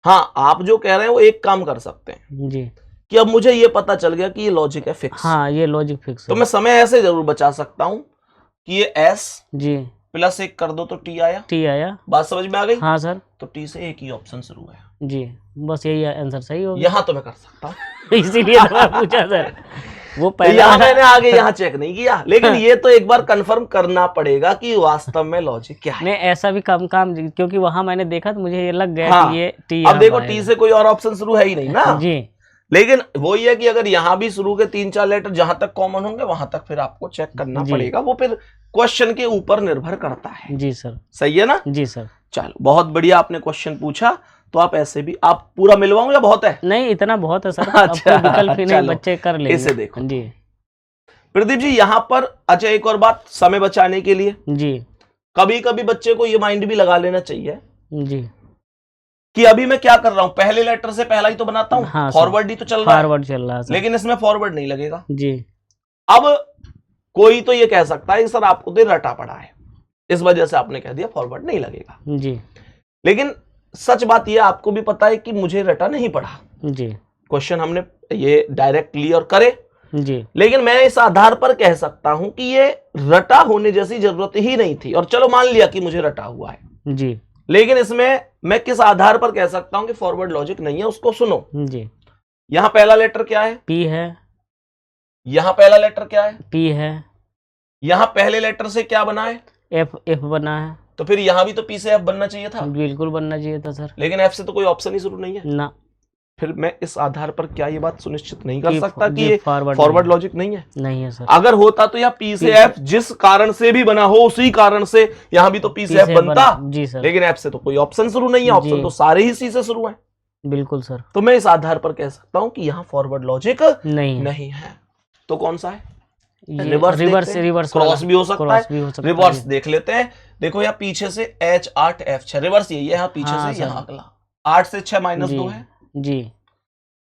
S1: हाँ, आप जो कह रहे हैं वो एक काम कर सकते हैं
S2: जी
S1: कि अब मुझे ये पता चल गया कि ये लॉजिक है फिक्स,
S2: हाँ, ये लॉजिक फिक्स
S1: तो
S2: है।
S1: मैं समय ऐसे जरूर बचा सकता हूं कि ये S
S2: जी
S1: +1 कर दो तो T आया।
S2: टी आया।
S1: बात समझ में आ गई?
S2: हाँ सर।
S1: तो T से एक ही ऑप्शन शुरू है।
S2: जी, बस यही आंसर सही हो गया।
S1: यहाँ तो मैं कर सकता हूँ
S2: इसीलिए तो मैं पूछा सर। वो
S1: तो
S2: पहला
S1: यहाँ
S2: वाला-
S1: मैंने आगे यहाँ चेक नहीं किया, लेकिन ये तो एक बार कंफर्म करना पड़ेगा कि वास्तव में लॉजिक क्या है।
S2: नहीं, ऐसा भी काम क्योंकि वहां मैंने देखा तो मुझे ये लग गया
S1: हाँ,
S2: कि ये टी
S1: अब देखो T से कोई और ऑप्शन शुरू है ही नहीं ना।
S2: जी
S1: लेकिन वही है कि अगर यहाँ भी शुरू के 3-4 लेटर जहां तक कॉमन होंगे वहां तक फिर आपको चेक करना
S2: जी।
S1: पड़ेगा, वो फिर क्वेश्चन के ऊपर निर्भर करता है।
S2: जी सर।
S1: सही है ना?
S2: जी सर।
S1: चलो, बहुत बढ़िया आपने क्वेश्चन पूछा। तो आप ऐसे भी, आप पूरा मिलवाऊं या बहुत है?
S2: नहीं, इतना बहुत है सर। अब
S1: अच्छा,
S2: कोई विकल्प ही नहीं,
S1: चलो,
S2: बच्चे कर लेंगे।
S1: इसे देखो।
S2: जी
S1: प्रदीप जी यहाँ पर, अच्छा एक और बात, समय बचाने के लिए
S2: जी
S1: कभी कभी बच्चे को ये माइंड भी लगा लेना चाहिए
S2: जी
S1: कि अभी मैं क्या कर रहा हूं, पहले लेटर से पहला ही तो बनाता हूं।
S2: हाँ,
S1: फॉरवर्ड ही तो चल रहा है,
S2: फॉरवर्ड चल रहा है सर।
S1: लेकिन इसमें फॉरवर्ड नहीं लगेगा।
S2: जी
S1: अब कोई तो ये कह सकता है कि सर आपको तो रटा पड़ा है, इस वजह से आपने कह दिया फॉरवर्ड नहीं लगेगा।
S2: जी
S1: लेकिन सच बात यह आपको भी पता है कि मुझे रटा नहीं पड़ा।
S2: जी
S1: क्वेश्चन हमने ये डायरेक्ट क्लियर करे,
S2: जी
S1: लेकिन मैं इस आधार पर कह सकता हूं कि ये रटा होने जैसी जरूरत ही नहीं थी, और चलो मान लिया कि मुझे रटा हुआ है,
S2: जी
S1: लेकिन इसमें मैं किस आधार पर कह सकता हूं कि फॉरवर्ड लॉजिक नहीं है, उसको सुनो।
S2: जी
S1: यहां पहला लेटर क्या है?
S2: पी है।
S1: यहां पहला लेटर क्या है?
S2: पी है।
S1: यहां पहले लेटर से क्या बना है?
S2: एफ बना है।
S1: तो फिर यहां भी तो पी से एफ बनना चाहिए था,
S2: बिल्कुल बनना चाहिए था सर।
S1: लेकिन एफ से तो कोई ऑप्शन ही शुरू नहीं है।
S2: ना,
S1: फिर मैं इस आधार पर क्या ये बात सुनिश्चित नहीं कर
S2: कि
S1: सकता कि
S2: ये
S1: ये
S2: फॉरवर्ड
S1: फॉरवर्ड लॉजिक नहीं है?
S2: नहीं है सर।
S1: अगर होता तो यह पी से एफ जिस कारण से भी बना हो, उसी कारण से यहां भी तो पी से एफ बनता।
S2: जी सर।
S1: लेकिन एफ से तो कोई ऑप्शन शुरू नहीं है, ऑप्शन
S2: जी।
S1: तो सारे ही सी से शुरू है।
S2: बिल्कुल सर।
S1: तो मैं इस आधार पर कह सकता हूं कि यहां फॉरवर्ड लॉजिक
S2: नहीं
S1: नहीं है। तो कौन सा है?
S2: ये
S1: रिवर्स
S2: रिवर्स
S1: क्रॉस भी हो सकता
S2: क्रॉस भी हो सकता
S1: है।
S2: है।
S1: रिवर्स देख लेते हैं। देखो यहाँ पीछे से H8 F6, रिवर्स यही है, यहाँ पीछे
S2: हाँ,
S1: से यहाँ
S2: सर।
S1: अगला 8 से 6
S2: जी
S1: -2 है,
S2: जी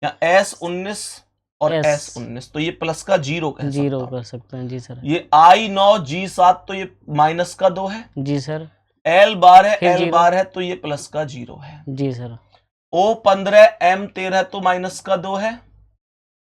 S1: या S19 और
S2: S
S1: S19, तो ये प्लस का 0 कह सकता
S2: जीरो
S1: हूं।
S2: कर सकते हैं। जी सर।
S1: ये I9 G7 तो ये माइनस का 2 है,
S2: जी सर।
S1: L12
S2: फिर
S1: L
S2: 0।
S1: 12 है तो ये प्लस का 0 है।
S2: जी सर।
S1: O15 M13 तो माइनस का 2 है,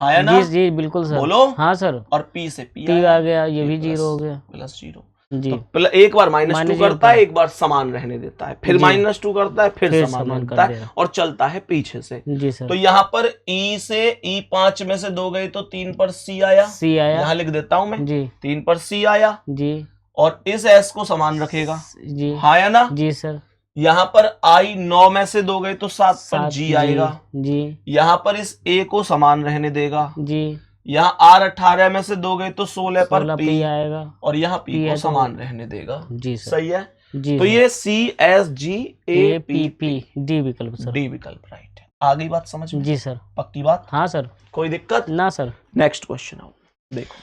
S1: आया ना?
S2: जी जी बिल्कुल सर।
S1: बोलो।
S2: हाँ सर।
S1: और P से P
S2: टी
S1: आया,
S2: आ गया, ये भी
S1: प्लस-
S2: 0 हो गया।
S1: प्लस 0।
S2: जी
S1: तो एक बार -2
S2: -2
S1: करता है, एक बार समान रहने देता है, फिर
S2: जी।
S1: -2 करता है, फिर
S2: फिर
S1: समान
S2: समान
S1: रहता
S2: कर
S1: है,
S2: देगा।
S1: और चलता है पीछे से।
S2: जी सर।
S1: तो यहाँ पर E से E5 में से 2 गई तो 3 पर C आया,
S2: सी आया।
S1: यहाँ लिख देता हूं मैं,
S2: जी
S1: 3 पर C आया,
S2: जी
S1: और इस S को समान रखेगा।
S2: जी
S1: हाँ या ना?
S2: जी सर।
S1: यहाँ पर I 9 में से 2 गई तो 7 पर
S2: 7
S1: G आएगा।
S2: जी
S1: यहाँ पर इस A को समान रहने देगा।
S2: जी
S1: यहाँ R 18 में से 2 गई तो 16 पर
S2: 16
S1: P,
S2: पी आएगा।
S1: और यहाँ P
S2: P
S1: को
S2: है तो-
S1: समान रहने देगा।
S2: जी सर।
S1: सही है?
S2: जी
S1: तो
S2: सर।
S1: ये CSGAPP
S2: डी विकल्प सर।
S1: डी विकल्प राइट है। आ गई बात समझ में?
S2: जी सर।
S1: पक्की बात?
S2: हाँ सर।
S1: कोई दिक्कत?
S2: ना सर।
S1: नेक्स्ट क्वेश्चन आओ, देखो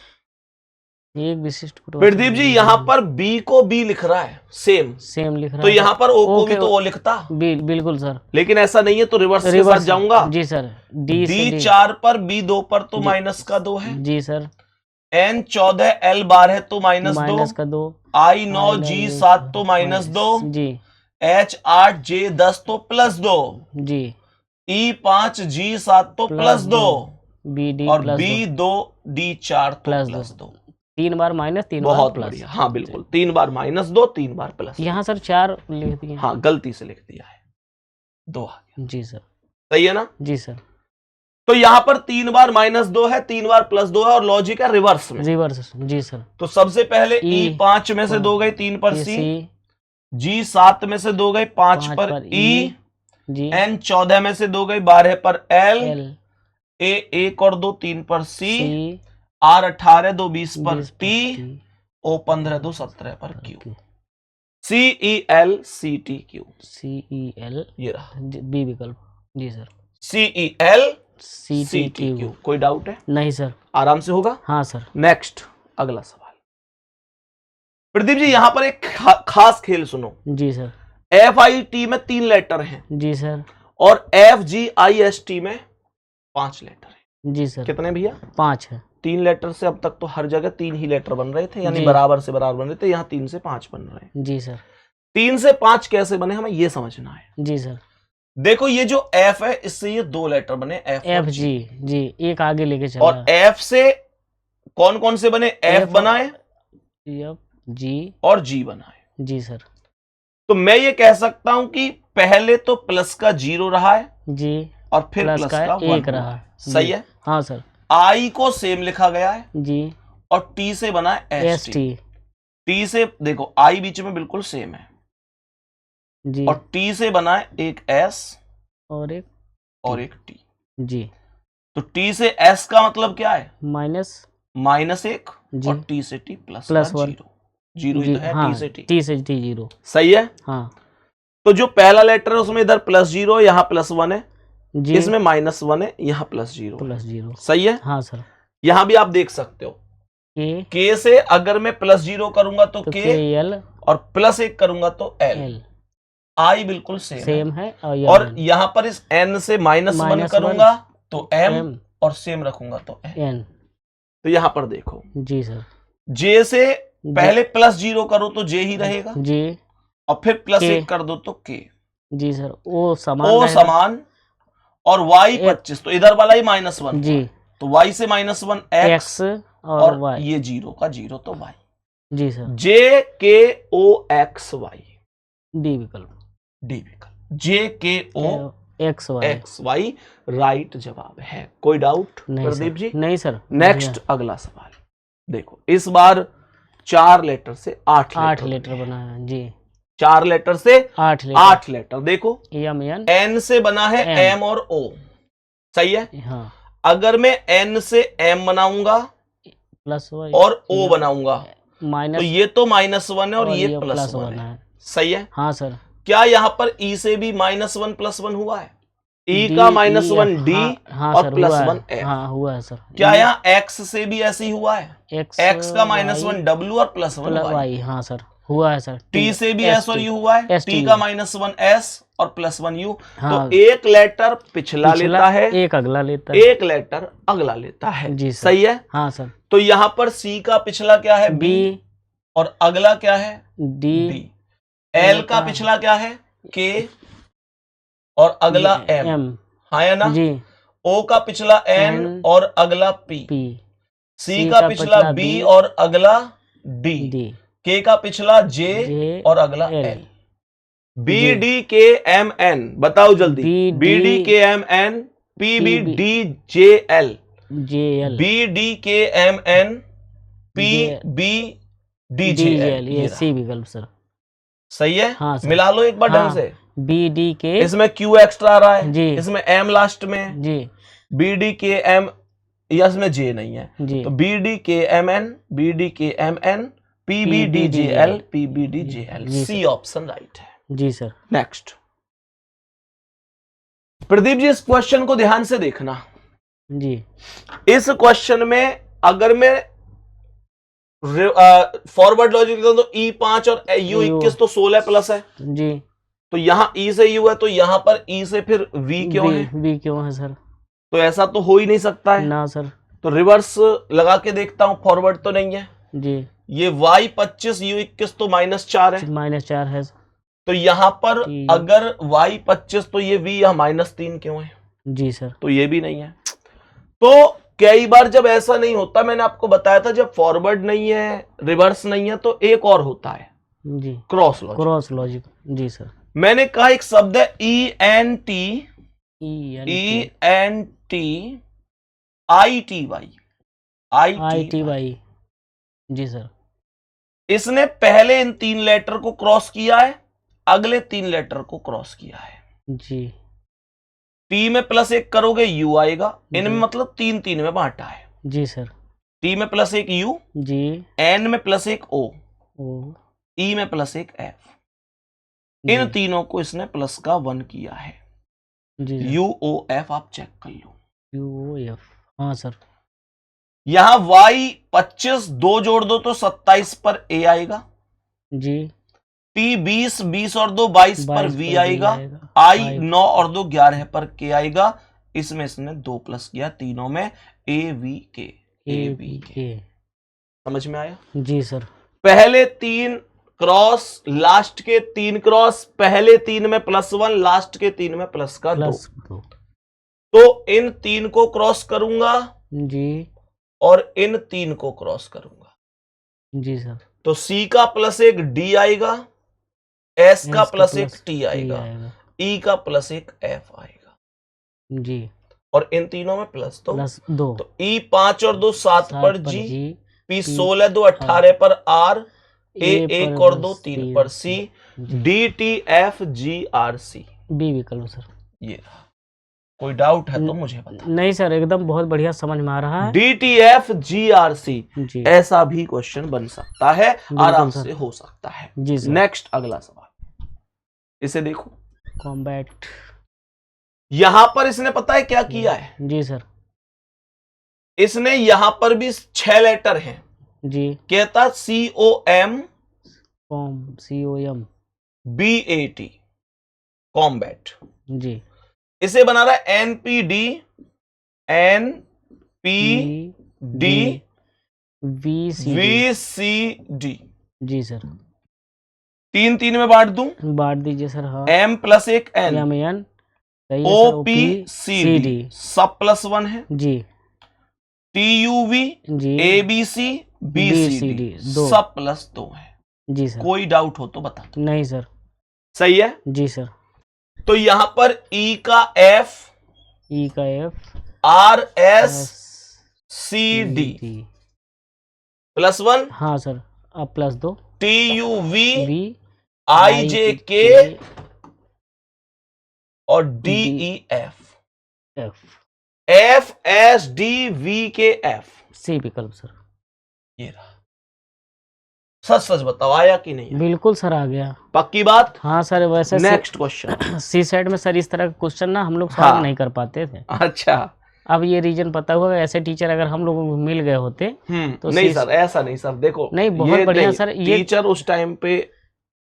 S2: एक विशिष्ट
S1: प्रदीप जी, यहाँ पर B को B लिख रहा है सेम,
S2: सेम लिख रहा
S1: तो
S2: है।
S1: यहाँ पर O को भी
S2: ओके,
S1: तो O लिखता,
S2: बिल्कुल सर।
S1: लेकिन ऐसा नहीं है, तो रिवर्स के साथ जाऊंगा।
S2: जी सर। डी से
S1: D 4 पर B 2 पर तो
S2: जी।
S1: माइनस का 2 है,
S2: जी सर।
S1: N 14 L 12 तो -2,
S2: माइनस का 2,
S1: I 9 G 7 तो -2,
S2: जी
S1: H8J10 तो +2,
S2: जी,
S1: E5G7 तो +2
S2: BD
S1: और
S2: +2
S1: B2D4 तो
S2: +2
S1: +2।
S2: 3 बार माइनस 3 बार
S1: बहुत
S2: प्लस।
S1: बढ़िया, हाँ बिल्कुल, 3 बार -2, 3 बार प्लस।
S2: यहाँ सर 4 लिख दिए।
S1: हाँ गलती से लिख दिया है, 2 आ गया।
S2: जी सर।
S1: सही है ना?
S2: जी सर।
S1: तो यहां पर 3 बार -2 है, 3 बार +2 है और लॉजिक है रिवर्स में।
S2: रिवर्स। जी सर।
S1: तो सबसे पहले
S2: E
S1: E5 में से 2 गए 3 पर C, G7 में से 2 गए 5 पर E,
S2: जी,
S1: N14 में से 2 गए 12 पर L,
S2: L,
S1: A 1 और 2 3 पर C,
S2: C,
S1: R18 2 20 पर
S2: 20
S1: T,
S2: T,
S1: O15 2 17 पर Q, CELCTQ।
S2: CEL
S1: ये रहा
S2: बी विकल्प। जी सर।
S1: CELCTQ। कोई डाउट है?
S2: नहीं सर।
S1: आराम से होगा।
S2: हाँ सर।
S1: नेक्स्ट अगला सवाल। प्रदीप जी यहां पर एक खास खेल सुनो।
S2: जी सर।
S1: FIT में 3 लेटर हैं
S2: जी सर।
S1: और FGIST में 5 लेटर हैं।
S2: जी सर।
S1: कितने भैया?
S2: 5 है।
S1: 3 लेटर से अब तक तो हर जगह 3 ही लेटर बन रहे थे, यानी
S2: जी।
S1: बराबर से बराबर बन रहे थे। यहाँ 3 से 5 बन रहे हैं।
S2: जी सर।
S1: 3 से 5 कैसे बने हमें ये समझना है।
S2: जी सर।
S1: देखो ये जो F है इससे ये 2 लेटर बने, F और G।
S2: जी, एक आगे लेके चला।
S1: और F से कौन कौन से बने? F बनाए,
S2: F, G
S1: और G बनाए।
S2: जी सर।
S1: तो मैं ये कह सकता हूं कि पहले तो प्लस का 0 रहा है
S2: जी,
S1: और फिर प्लस का 1
S2: रहा।
S1: सही है।
S2: हाँ सर।
S1: I को सेम लिखा गया है
S2: जी,
S1: और T से बना है ST। T से देखो I बीच में बिल्कुल सेम है
S2: जी,
S1: और T से बना है एक S
S2: और एक
S1: T।
S2: जी।
S1: तो T से S का मतलब क्या है? -1
S2: जी,
S1: और T से T
S2: +1
S1: जीरो ही
S2: जी।
S1: तो है।
S2: हाँ,
S1: T से T
S2: T से T 0।
S1: सही है।
S2: हाँ
S1: तो जो पहला लेटर है उसमें इधर +0 यहाँ +1 है,
S2: जी,
S1: इसमें -1 है, यहाँ +0
S2: +0
S1: सही है।
S2: हाँ सर।
S1: यहां भी आप देख सकते हो K से अगर मैं +0 करूंगा तो K
S2: KL
S1: और +1 करूंगा तो L। I बिल्कुल सेम
S2: है
S1: और यहां पर इस N से -1 करूंगा तो M और सेम रखूंगा तो N। तो यहां पर देखो
S2: जी सर।
S1: J से पहले +0 करो तो J ही रहेगा
S2: जी,
S1: और फिर +1 कर दो तो K।
S2: जी सर। O
S1: O समान और Y 25 तो इधर वाला ही -1
S2: जी,
S1: तो Y से -1 X
S2: और Y।
S1: ये 0 का 0 तो Y।
S2: जी सर।
S1: JKOXY
S2: डी विकल्प।
S1: JKOXY राइट जवाब है। कोई डाउट प्रदीप जी?
S2: नहीं सर।
S1: नेक्स्ट अगला सवाल देखो। इस बार 4 लेटर से 8
S2: लेटर बनाया। जी,
S1: 4 लेटर से
S2: 8
S1: लेटर। देखो
S2: MN
S1: N से बना है M और O सही है।
S2: हाँ,
S1: अगर मैं N से M बनाऊंगा
S2: +Y
S1: और O बनाऊंगा
S2: माइनस,
S1: तो ये तो -1 है और ये
S2: +1
S1: +1 है
S2: है।
S1: सही है।
S2: हाँ सर।
S1: क्या यहाँ पर E से भी -1 +1 हुआ है? E का -1 D
S2: हाँ
S1: और
S2: सर,
S1: +1 F।
S2: हाँ हुआ है सर।
S1: क्या यहाँ X से भी ऐसे ही हुआ है? X का -1 W और +1 Y।
S2: हाँ सर, हुआ है सर।
S1: T से भी S और U हुआ है। T का -1 S और +1 U।
S2: हाँ,
S1: तो एक लेटर पिछला लेता है,
S2: एक अगला लेता है,
S1: एक लेटर अगला लेता है।
S2: जी सर।
S1: सही है।
S2: हाँ सर।
S1: तो यहाँ पर C का पिछला क्या है? B और अगला क्या है?
S2: D।
S1: L का पिछला क्या है? K और अगला M। हाँ या ना? जी। O का पिछला N और अगला P। C का पिछला B और अगला D। K का पिछला J और अगला L। B D K M N बताओ जल्दी। B D K M N P B D J L। B D K M N P B D J L।
S2: ये C विकल्प सर।
S1: सही है।
S2: हाँ सर।
S1: मिला लो एक बार ढंग से।
S2: B D K
S1: इसमें Q एक्स्ट्रा आ रहा है
S2: जी,
S1: इसमें M लास्ट में
S2: जी,
S1: B D K M इसमें J नहीं है
S2: जी।
S1: तो B D K M N B D K M N P B D J L P B D J L। C option right है।
S2: जी सर।
S1: नेक्स्ट प्रदीप जी इस question को ध्यान से देखना
S2: जी।
S1: इस क्वेश्चन में अगर मैं फॉरवर्ड लॉजिक तो E5 और U21 तो 16 प्लस है
S2: जी।
S1: तो यहां E से U है तो यहां पर E से फिर V क्यों है?
S2: V क्यों है सर?
S1: तो ऐसा तो हो ही नहीं सकता है
S2: ना सर।
S1: तो रिवर्स लगा के देखता हूं, फॉरवर्ड तो नहीं है
S2: जी।
S1: ये Y25 U21 तो -4 है।
S2: -4 है।
S1: तो यहां पर
S2: T,
S1: अगर y 25 तो ये v यहां -3 क्यों है?
S2: जी सर।
S1: तो ये भी नहीं है। तो कई बार जब ऐसा नहीं होता, मैंने आपको बताया था, जब फॉरवर्ड नहीं है, रिवर्स नहीं है, तो एक और होता है,
S2: जी,
S1: क्रॉस लॉजिक।
S2: Cross logic. जी सर।
S1: मैंने कहा एक शब्द है ENT ITY।
S2: जी सर।
S1: इसने पहले इन 3 लेटर को क्रॉस किया है, अगले 3 लेटर को क्रॉस किया है।
S2: जी,
S1: T में +1 करोगे U आएगा, इनमें
S2: जी।
S1: मतलब 3 में बांटा है।
S2: जी सर।
S1: T में +1 U,
S2: जी,
S1: N में +1 O,
S2: ओ,
S1: E में +1 F।
S2: जी,
S1: इन तीनों को इसने प्लस का 1 किया है।
S2: जी सर।
S1: UOF आप चेक कर लो।
S2: UOF, हाँ सर।
S1: यहां Y 25 2 जोड़ दो तो 27 पर A आएगा।
S2: जी,
S1: T 20 20 और 2 22 पर
S2: 22
S1: V
S2: पर V
S1: आएगा।
S2: आएगा।
S1: I 9 और 2 11 पर K आएगा। इसमें इसने 2 प्लस किया तीनों में AVK।
S2: AVK।
S1: समझ में आया?
S2: जी सर।
S1: पहले 3 क्रॉस, लास्ट के 3 क्रॉस, पहले 3 में +1, लास्ट के 3 में प्लस का 2।
S2: +2।
S1: तो इन 3 को क्रॉस करूंगा
S2: जी,
S1: और इन 3 को क्रॉस करूंगा,
S2: जी सर।
S1: तो C का +1 D आएगा, S का
S2: S
S1: +1 T आएगा, E का +1 F आएगा।
S2: जी,
S1: और इन तीनों में +2।
S2: +2।
S1: तो E 5 और 2 7 पर G, P
S2: P
S1: 16 2 18 पर R, A
S2: A
S1: 1
S2: पर
S1: और 2 3
S2: 3
S1: पर C,
S2: जी।
S1: D T F G R C।
S2: B विकल्प सर।
S1: ये रहा। कोई डाउट है तो मुझे बता।
S2: नहीं सर, एकदम बहुत बढ़िया समझ में आ रहा है।
S1: DTF GRC,
S2: जी,
S1: ऐसा भी क्वेश्चन बन सकता है, आराम
S2: सर।
S1: से हो सकता है।
S2: जी सर।
S1: नेक्स्ट अगला सवाल, इसे देखो।
S2: कॉम्बैट।
S1: यहां पर इसने पता है क्या किया है?
S2: जी सर।
S1: इसने यहां पर भी 6 लेटर हैं।
S2: जी,
S1: कहता COM
S2: COM।
S1: BAT, combat.
S2: जी,
S1: इसे बना रहा है NPD VCD।
S2: जी सर।
S1: 3 3 में बांट दूं,
S2: बांट दीजिए सर। हाँ,
S1: M +1 N,
S2: MN सही है सर।
S1: OPCD सब +1 है।
S2: जी,
S1: TUV
S2: जी,
S1: ABC BCD
S2: दो।
S1: सब +2 है।
S2: जी सर।
S1: कोई डाउट हो तो बता दो।
S2: नहीं सर।
S1: सही है।
S2: जी सर।
S1: तो यहां पर E का F,
S2: E का F,
S1: RS CD +1,
S2: हाँ सर। अब +2।
S1: TUV
S2: V
S1: IJK और DEF, FSDVKF।
S2: C विकल्प सर।
S1: ये रहा। सच सच बताओ, आया कि नहीं?
S2: बिल्कुल सर, आ गया।
S1: पक्की बात?
S2: हाँ सर। वैसे
S1: नेक्स्ट क्वेश्चन।
S2: सी सेट में सर इस तरह का क्वेश्चन ना हम लोग सॉल्व
S1: हाँ।
S2: नहीं कर पाते थे।
S1: अच्छा।
S2: अब ये रीजन पता हुआ, ऐसे टीचर अगर हम लोगों को मिल गए होते तो
S1: नहीं सर, ऐसा नहीं सर, देखो
S2: नहीं, बहुत
S1: ये
S2: बढ़िया
S1: नहीं,
S2: सर। ये
S1: टीचर उस टाइम पे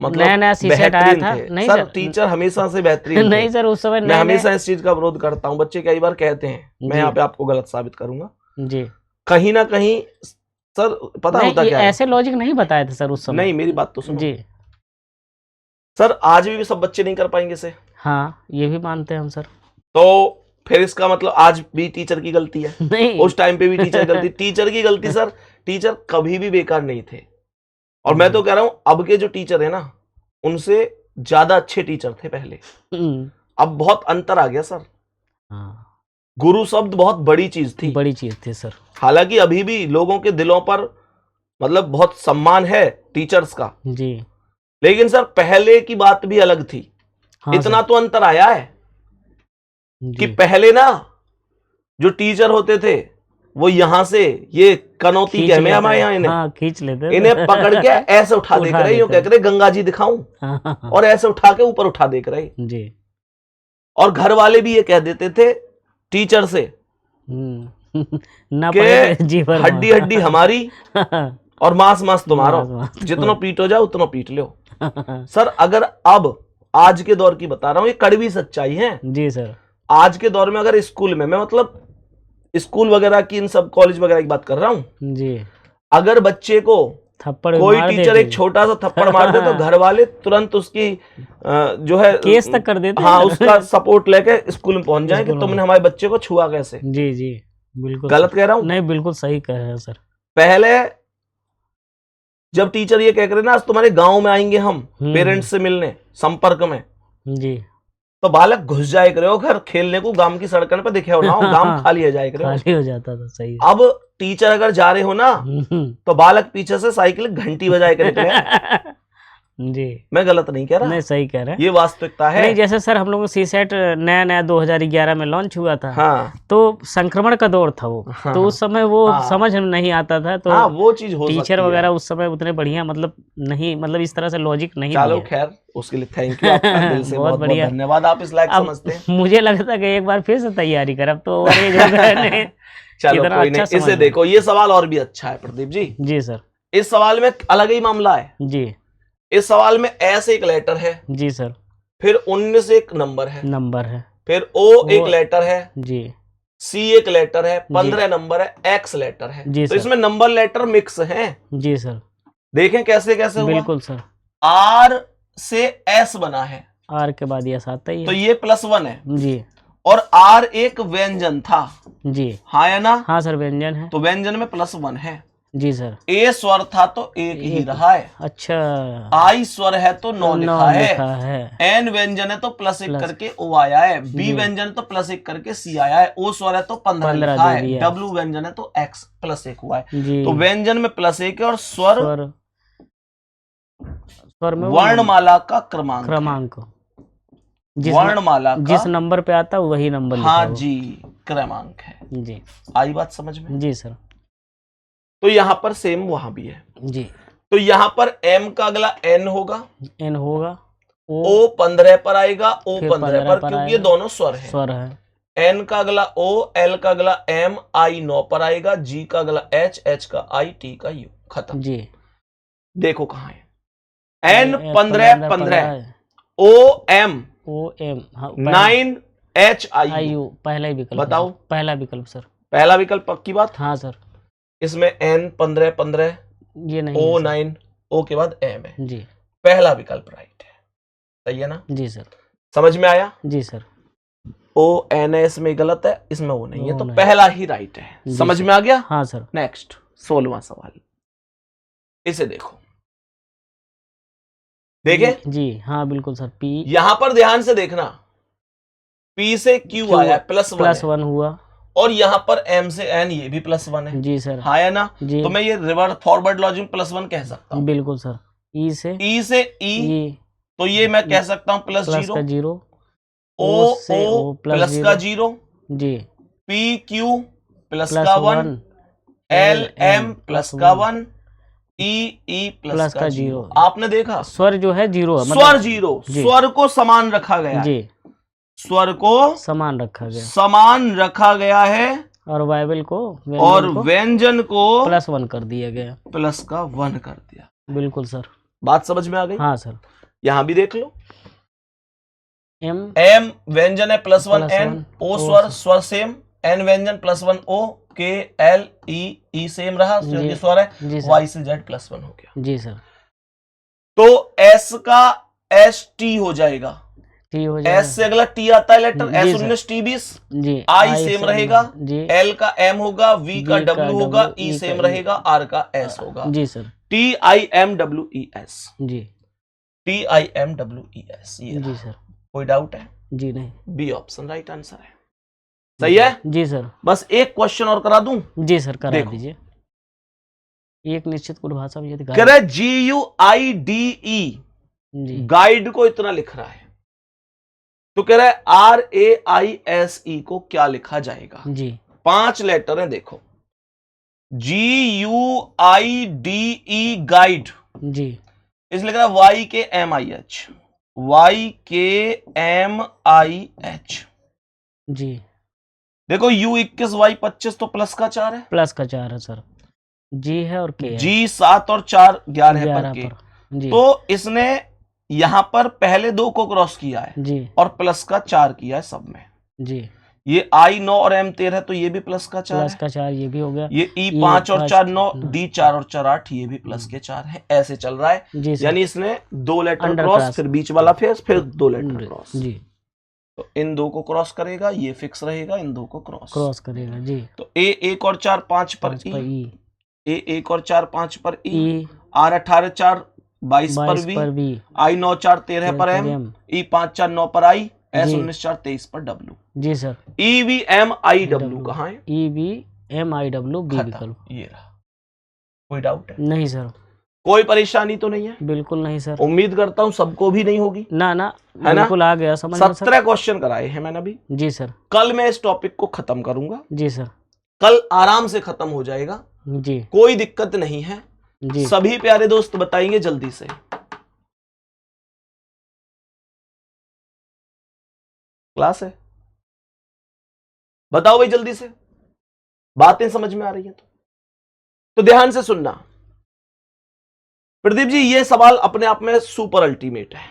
S1: मतलब
S2: नया सी सेट आया
S1: बेहतरीन
S2: था।
S1: थे।
S2: नहीं
S1: सर,
S2: सर,
S1: टीचर हमेशा से बेहतरीन
S2: नहीं
S1: थे।
S2: सर, उस समय
S1: मैं हमेशा इस चीज का विरोध करता हूँ। बच्चे कई बार कहते हैं, मैं
S2: जी।
S1: यहाँ पे आपको गलत साबित करूंगा।
S2: जी,
S1: कहीं ना कहीं सर पता
S2: नहीं,
S1: होता
S2: ये
S1: क्या है?
S2: ऐसे लॉजिक नहीं बताए थे सर उस समय।
S1: नहीं, मेरी बात तो सुनो।
S2: जी,
S1: सर आज भी सब बच्चे नहीं कर पाएंगे इसे।
S2: हाँ, ये भी मानते हैं हम सर।
S1: तो फिर इसका मतलब आज भी टीचर की गलती है,
S2: नहीं,
S1: उस टाइम पे भी टीचर गलती, टीचर की गलती। सर टीचर कभी भी बेकार नहीं थे। और मैं तो कह रहा हूं अब के जो टीचर है ना, उनसे ज्यादा अच्छे टीचर थे पहले। अब बहुत अंतर आ गया सर।
S2: हाँ,
S1: गुरु शब्द बहुत बड़ी चीज थी,
S2: बड़ी चीज थी सर।
S1: हालांकि अभी भी लोगों के दिलों पर मतलब बहुत सम्मान है टीचर्स का,
S2: जी,
S1: लेकिन सर पहले की बात भी अलग थी।
S2: हाँ
S1: इतना
S2: सर।
S1: तो अंतर आया है कि
S2: जी,
S1: पहले ना जो टीचर होते थे वो यहां से ये कनौती
S2: खींच
S1: के में
S2: लेते
S1: हमारे यहाँ
S2: थे।
S1: इन्हें
S2: हाँ, खींच लेते थे।
S1: इन्हें पकड़ के ऐसे उठा देख रहे, यूं कह रहे गंगा जी दिखाऊं,
S2: हाँ,
S1: और ऐसे उठा के ऊपर उठा देख रहे।
S2: जी,
S1: और घर वाले भी ये कह देते थे टीचर से
S2: ना
S1: कि
S2: पढ़े तो जी भर
S1: हड्डी हड्डी हमारी और मांस मांस तुम्हारो,
S2: मांस।
S1: जितनो पीटो जाओ उतनो पीट लो। सर अगर अब आज के दौर की बता रहा हूं, ये कड़वी सच्चाई है।
S2: जी सर।
S1: आज के दौर में अगर स्कूल में, मैं मतलब स्कूल वगैरह की, इन सब कॉलेज वगैरह की बात कर रहा हूं,
S2: जी,
S1: अगर बच्चे को
S2: थप्पड़
S1: कोई
S2: मार
S1: टीचर
S2: देते
S1: एक छोटा सा थप्पड़ मार दे तो घर वाले तुरंत उसकी जो है
S2: केस तक कर देते
S1: हाँ
S2: हैं।
S1: उसका सपोर्ट लेके स्कूल में पहुंच जाए कि
S2: स्कूल में।
S1: तुमने हमारे बच्चे को छुआ कैसे।
S2: जी जी बिल्कुल
S1: गलत
S2: सर।
S1: कह रहा हूँ?
S2: नहीं बिल्कुल सही कह रहे हैं सर।
S1: पहले जब टीचर ये कह रहे ना आज तुम्हारे गांव में आएंगे हम पेरेंट्स से मिलने संपर्क में,
S2: जी
S1: तो बालक घुस जाए करे हो घर खेलने को, गांव की सड़कन पे दिखे हो ना हो, गांव खाली हो जाए करे हो।
S2: खाली हो जाता था, सही है।
S1: अब टीचर अगर जा रहे हो ना तो बालक पीछे से साइकिल घंटी बजाए के निकले।
S2: जी
S1: मैं गलत नहीं कह रहा,
S2: नहीं सही कह रहे हैं।
S1: ये वास्तविकता है।
S2: नहीं जैसे सर हम लोगों को सीसेट नया नया 2011 में लॉन्च हुआ था।
S1: हाँ
S2: तो संक्रमण का दौर था वो।
S1: हाँ,
S2: तो उस समय वो
S1: हाँ,
S2: समझ में नहीं आता था, तो
S1: हाँ वो चीज हो
S2: टीचर
S1: सकती
S2: वगैरह
S1: है।
S2: उस समय उतने बढ़िया मतलब नहीं, मतलब इस तरह से लॉजिक नहीं
S1: चलो
S2: दिए।
S1: खैर उसके लिए थैंक यू आपका दिल से,
S2: बहुत
S1: बहुत बहुत
S2: बढ़िया।
S1: धन्यवाद, आप इस लायक
S2: अब
S1: समझते हैं।
S2: मुझे लगता कि एक बार फिर से तैयारी कर, अब तो ओवरेज हो गए नहीं।
S1: चलो
S2: इतना
S1: कोई
S2: अच्छा
S1: नहीं,
S2: समझ
S1: इसे
S2: में।
S1: देखो ये सवाल और भी अच्छा है प्रदीप जी।
S2: जी सर।
S1: इस सवाल में अलग ही मामला है।
S2: जी
S1: इस सवाल में एस एक लेटर है,
S2: जी सर।
S1: फिर 19 एक नंबर है,
S2: नंबर है।
S1: फिर ओ एक लेटर है,
S2: जी
S1: सी एक लेटर है, 15 नंबर है, एक्स लेटर है।
S2: जी
S1: तो
S2: सर।
S1: इसमें नंबर लेटर मिक्स हैं।
S2: जी सर
S1: देखें कैसे कैसे हुआ।
S2: बिल्कुल सर।
S1: आर से एस बना है
S2: आर के बाद यस आता ही
S1: तो
S2: है।
S1: ये +1 है,
S2: जी
S1: और आर एक व्यंजन था।
S2: जी
S1: हाँ या ना?
S2: हाँ सर व्यंजन है।
S1: तो व्यंजन में +1 है।
S2: जी सर।
S1: ए स्वर था तो एक ही रहा है।
S2: अच्छा
S1: आई स्वर है तो 9 लिखा
S2: लिखा
S1: है।
S2: है।
S1: एन व्यंजन है तो +1 करके ओ आया है। बी
S2: जी।
S1: व्यंजन है तो +1 करके सी आया है। ओ स्वर है तो 15
S2: 15
S1: लिखा
S2: दे
S1: है।
S2: दिया।
S1: डब्ल्यू व्यंजन है तो एक्स +1 हुआ है।
S2: जी
S1: तो व्यंजन में +1 है और स्वर
S2: स्वर में वो
S1: वर्णमाला का क्रमांक है।
S2: क्रमांक
S1: वर्णमाला का
S2: जिस नंबर पे आता है वही नंबर लिखा
S1: हाँ
S2: हो।
S1: जी क्रमांक है।
S2: जी
S1: आई बात समझ में?
S2: जी सर।
S1: तो यहां पर सेम वहां भी है।
S2: जी
S1: तो यहां पर एम का अगला एन होगा,
S2: एन होगा,
S1: ओ 15 पर आएगा, ओ
S2: फिर
S1: 15 पर, क्योंकि ये
S2: आएगा।
S1: दोनों स्वर हैं।
S2: स्वर है।
S1: एन का अगला ओ, एल का अगला एम, आई 9 पर आएगा, जी का अगला एच, एच का आई, टी का यू। खत्म।
S2: जी
S1: देखो कहां है। N 15 15, O M
S2: O M
S1: 9, H I
S2: I
S1: U.
S2: U पहला ही विकल्प।
S1: बताओ।
S2: पहला विकल्प सर।
S1: पहला विकल्प पक्की बात।
S2: हाँ सर।
S1: इसमें एन 15 15,
S2: ये नहीं
S1: ओ
S2: है सर।
S1: 9, ओ के बाद एम है।
S2: जी
S1: पहला विकल्प राइट है। सही है ना?
S2: जी सर।
S1: समझ में आया?
S2: जी सर।
S1: ओ एन है, इसमें गलत है, इसमें वो नहीं है,
S2: वो
S1: तो
S2: नहीं।
S1: पहला ही राइट है।
S2: जी
S1: समझ
S2: सर।
S1: में आ गया?
S2: हाँ सर।
S1: नेक्स्ट 16वां सवाल, इसे देखो। देखे?
S2: जी हाँ बिल्कुल सर। पी
S1: यहां पर ध्यान से देखना, पी से क्यू आया +1
S2: हुआ,
S1: और यहां पर एम से एन ये भी +1 है।
S2: जी सर।
S1: हाँ या ना?
S2: जी
S1: तो मैं ये रिवर्स फॉरवर्ड लॉजिक +1 कह सकता हूं।
S2: बिल्कुल सर। ई से
S1: ई तो ये मैं कह सकता हूं
S2: प्लस का
S1: +0,
S2: जीरो,
S1: ओ
S2: से
S1: ओ प्लस का 0,
S2: G
S1: P Q plus
S2: plus
S1: का 1,
S2: 1,
S1: एल एम प्लस का 1, ई प्लस का 0। आपने देखा
S2: स्वर जो है जीरो है,
S1: स्वर 0, स्वर को समान रखा गया है।
S2: जी
S1: स्वर को
S2: समान रखा गया
S1: समान रखा गया है
S2: और वायवल को
S1: और व्यंजन को
S2: +1 कर दिया गया।
S1: प्लस का 1 कर दिया।
S2: बिल्कुल सर।
S1: बात समझ में आ गई?
S2: हाँ सर।
S1: यहां भी देख लो।
S2: एम
S1: व्यंजन है +1 एन, ओ स्वर स्वर सेम, एन व्यंजन +1 ओ, के एल ई सेम रहा, जो स्वर है वाई से जेड +1 हो गया।
S2: जी सर।
S1: तो एस का एस टी हो जाएगा।
S2: टी हो जाएगा।
S1: एस से अगला टी आता है लेटर, एस 19 टी 20,
S2: जी
S1: आई सेम रहेगा,
S2: जी
S1: एल का एम होगा, वी का डब्ल्यू होगा, ई सेम रहेगा, आर का एस होगा।
S2: जी sir.
S1: T I M W E S,
S2: जी
S1: T I M W E S.
S2: जी सर।
S1: कोई डाउट है?
S2: जी नहीं।
S1: बी ऑप्शन राइट आंसर है। सही है?
S2: जी सर।
S1: बस एक क्वेश्चन और करा दूं?
S2: जी सर करा दीजिए। एक निश्चित कुल भाषा में यदि
S1: कह रहा है GUIDE गाइड को इतना लिख रहा है, तो कह रहा है RAISE को क्या लिखा जाएगा?
S2: जी
S1: 5 लेटर हैं देखो। GUIDE गाइड,
S2: जी
S1: इसलिए लिख रहा है YKMIH, YKMIH।
S2: जी
S1: देखो U21 Y25 तो प्लस का 4 है,
S2: प्लस का 4 है सर। जी है और के है।
S1: G 7 और 4 11 पर के।
S2: जी
S1: तो इसने यहां पर पहले 2 को क्रॉस किया है
S2: जी
S1: और प्लस का 4 किया है सब में।
S2: जी
S1: ये I 9 और M 13 तो ये भी प्लस का 4
S2: प्लस
S1: है।
S2: का 4 ये भी हो गया।
S1: ये E 5 और 4 9,
S2: पाँच,
S1: D 4 और 4 8 ये भी प्लस के 4 है। ऐसे चल रहा है।
S2: जी सर।
S1: यानी इसने 2 लेटर
S2: अंडर
S1: क्रॉस,
S2: क्रॉस।
S1: फिर बीच वाला फेस, फिर 2 लेटर क्रॉस।
S2: जी,
S1: तो इन 2 को क्रॉस करेगा, ये फिक्स रहेगा, इन 2 को क्रॉस
S2: क्रॉस करेगा जी।
S1: तो A 1 और 4 5 पर
S2: 5 पर
S1: E,
S2: ई,
S1: A 1 और 4 5 पर E,
S2: ई
S1: R 18 4 22 पर
S2: 22
S1: V,
S2: पर बी,
S1: I 9 4 13 पर M,
S2: M,
S1: E 5 4 9 पर I, S
S2: जी।
S1: 19 4 23 पर W।
S2: जी सर।
S1: EVMIW कहाँ है?
S2: EVMIW बी
S1: खत्म।
S2: विकल्प।
S1: ये रहा। कोई डाउट है?
S2: नहीं सर,
S1: कोई परेशानी तो नहीं है?
S2: बिल्कुल नहीं सर।
S1: उम्मीद करता हूं सबको भी नहीं होगी।
S2: ना ना,
S1: है ना?
S2: बिल्कुल आ गया समझ में सर।
S1: 17 क्वेश्चन कराए हैं मैंने अभी।
S2: जी सर।
S1: कल मैं इस टॉपिक को खत्म करूंगा।
S2: जी सर।
S1: कल आराम से खत्म हो जाएगा,
S2: जी
S1: कोई दिक्कत नहीं है।
S2: जी।
S1: सभी प्यारे दोस्त बताएंगे जल्दी से। क्लास है? बताओ भाई जल्दी से, बातें समझ में आ रही है तो ध्यान से सुनना। प्रदीप जी ये सवाल अपने आप में सुपर अल्टीमेट है,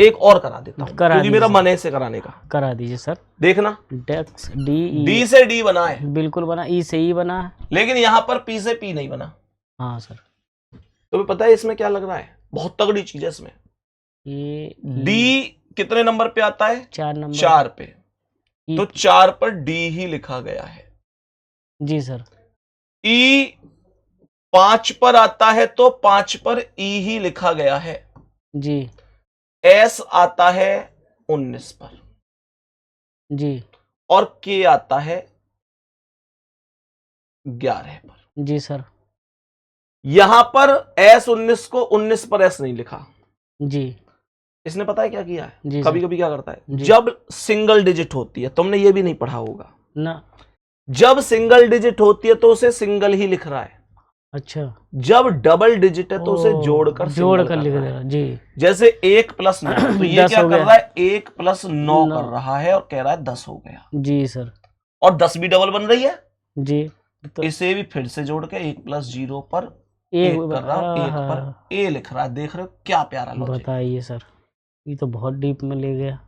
S1: एक और करा देता हूं क्योंकि मेरा मन है इसे कराने का।
S2: करा दीजिए सर।
S1: देखना,
S2: डेक्स डी,
S1: डी से डी बना है,
S2: बिल्कुल बना। ई से ई बना है।
S1: लेकिन यहां पर पी से पी नहीं बना।
S2: हाँ सर।
S1: तुम्हें पता है इसमें क्या लग रहा है? बहुत तगड़ी चीज है इसमें।
S2: ये
S1: डी कितने नंबर पे आता है?
S2: 4 नंबर।
S1: 4 पे,
S2: ई,
S1: तो 4 पर डी ही लिखा गया है।
S2: जी सर।
S1: ई 5 पर आता है तो 5 पर ई ही लिखा गया है।
S2: जी।
S1: एस आता है 19 पर,
S2: जी।
S1: और के आता है 11 पर।
S2: जी सर।
S1: यहां पर एस 19 को 19 पर एस नहीं लिखा।
S2: जी।
S1: इसने पता है क्या किया है?
S2: जी
S1: कभी
S2: सर।
S1: कभी क्या करता है,
S2: जी।
S1: जब सिंगल डिजिट होती है, तुमने ये भी नहीं पढ़ा होगा,
S2: ना।
S1: जब सिंगल डिजिट होती है तो उसे सिंगल ही लिख रहा है।
S2: अच्छा।
S1: जब डबल डिजिट है तो उसे
S2: ओ,
S1: जोड़कर
S2: जोड़कर
S1: सिंगल
S2: लिख
S1: कर
S2: दे
S1: रहा
S2: रहा
S1: है।
S2: जी।
S1: जैसे 1 प्लस 9, तो ये
S2: 10
S1: क्या
S2: हो
S1: कर
S2: गया।
S1: रहा है? 1 प्लस 9
S2: 9
S1: कर रहा है और कह रहा है 10 हो गया।
S2: जी सर।
S1: और 10 भी डबल बन रही है,
S2: जी। तो
S1: इसे भी फिर से जोड़ के 1 प्लस 0 पर
S2: एक
S1: 1 कर रहा हूं, 1 पर ए लिख रहा है। देख रहे हो क्या प्यारा लॉजिक?
S2: बताइए सर, ये तो बहुत डीप में ले गया।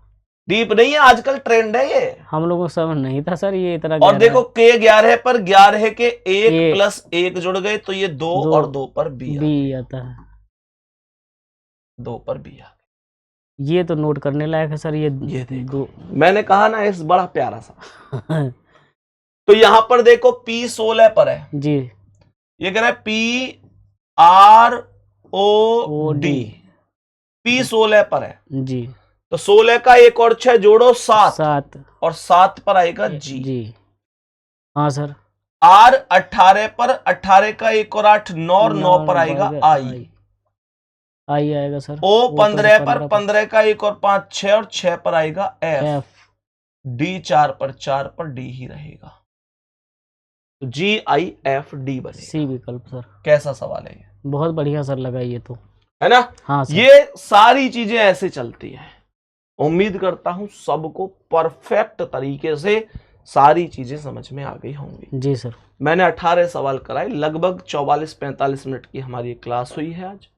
S1: डीप नहीं है, आजकल ट्रेंड है ये।
S2: हम लोगों को समझ नहीं था सर ये इतना
S1: और
S2: गहरा
S1: देखो के 11 पर 11 के 1
S2: ये-
S1: प्लस 1 जुड़ गए तो ये 2
S2: दो
S1: और 2 पर बी
S2: बी आता है।
S1: 2 पर बी आ
S2: ये तो नोट करने लायक है सर। ये
S1: देखो,
S2: दो
S1: मैंने कहा ना इस बड़ा प्यारा सा। तो यहां पर देखो P 16 पर है,
S2: जी।
S1: ये कह रहा है PROD, P 16 पर है।
S2: जी।
S1: तो 16 का 1 और 6 जोड़ो 7,
S2: 7
S1: और 7 पर आएगा G।
S2: जी। हाँ सर।
S1: R 18 पर 18 का 1 और 8 9 और 9 पर आएगा I।
S2: आई आएगा सर।
S1: O 15 पर 15 का 1 और 5 6 और 6 पर आएगा F। D 4 पर D ही रहेगा, तो GIFD बनेगा।
S2: सी विकल्प सर।
S1: कैसा सवाल है ये?
S2: बहुत बढ़िया सर लगा ये तो,
S1: है ना?
S2: हाँ सर।
S1: ये सारी चीजें ऐसे चलती हैं। उम्मीद करता हूं सबको परफेक्ट तरीके से सारी चीजें समझ में आ गई होंगी।
S2: जी सर।
S1: मैंने 18 सवाल कराए, लगभग 44-45 मिनट की हमारी क्लास हुई है आज।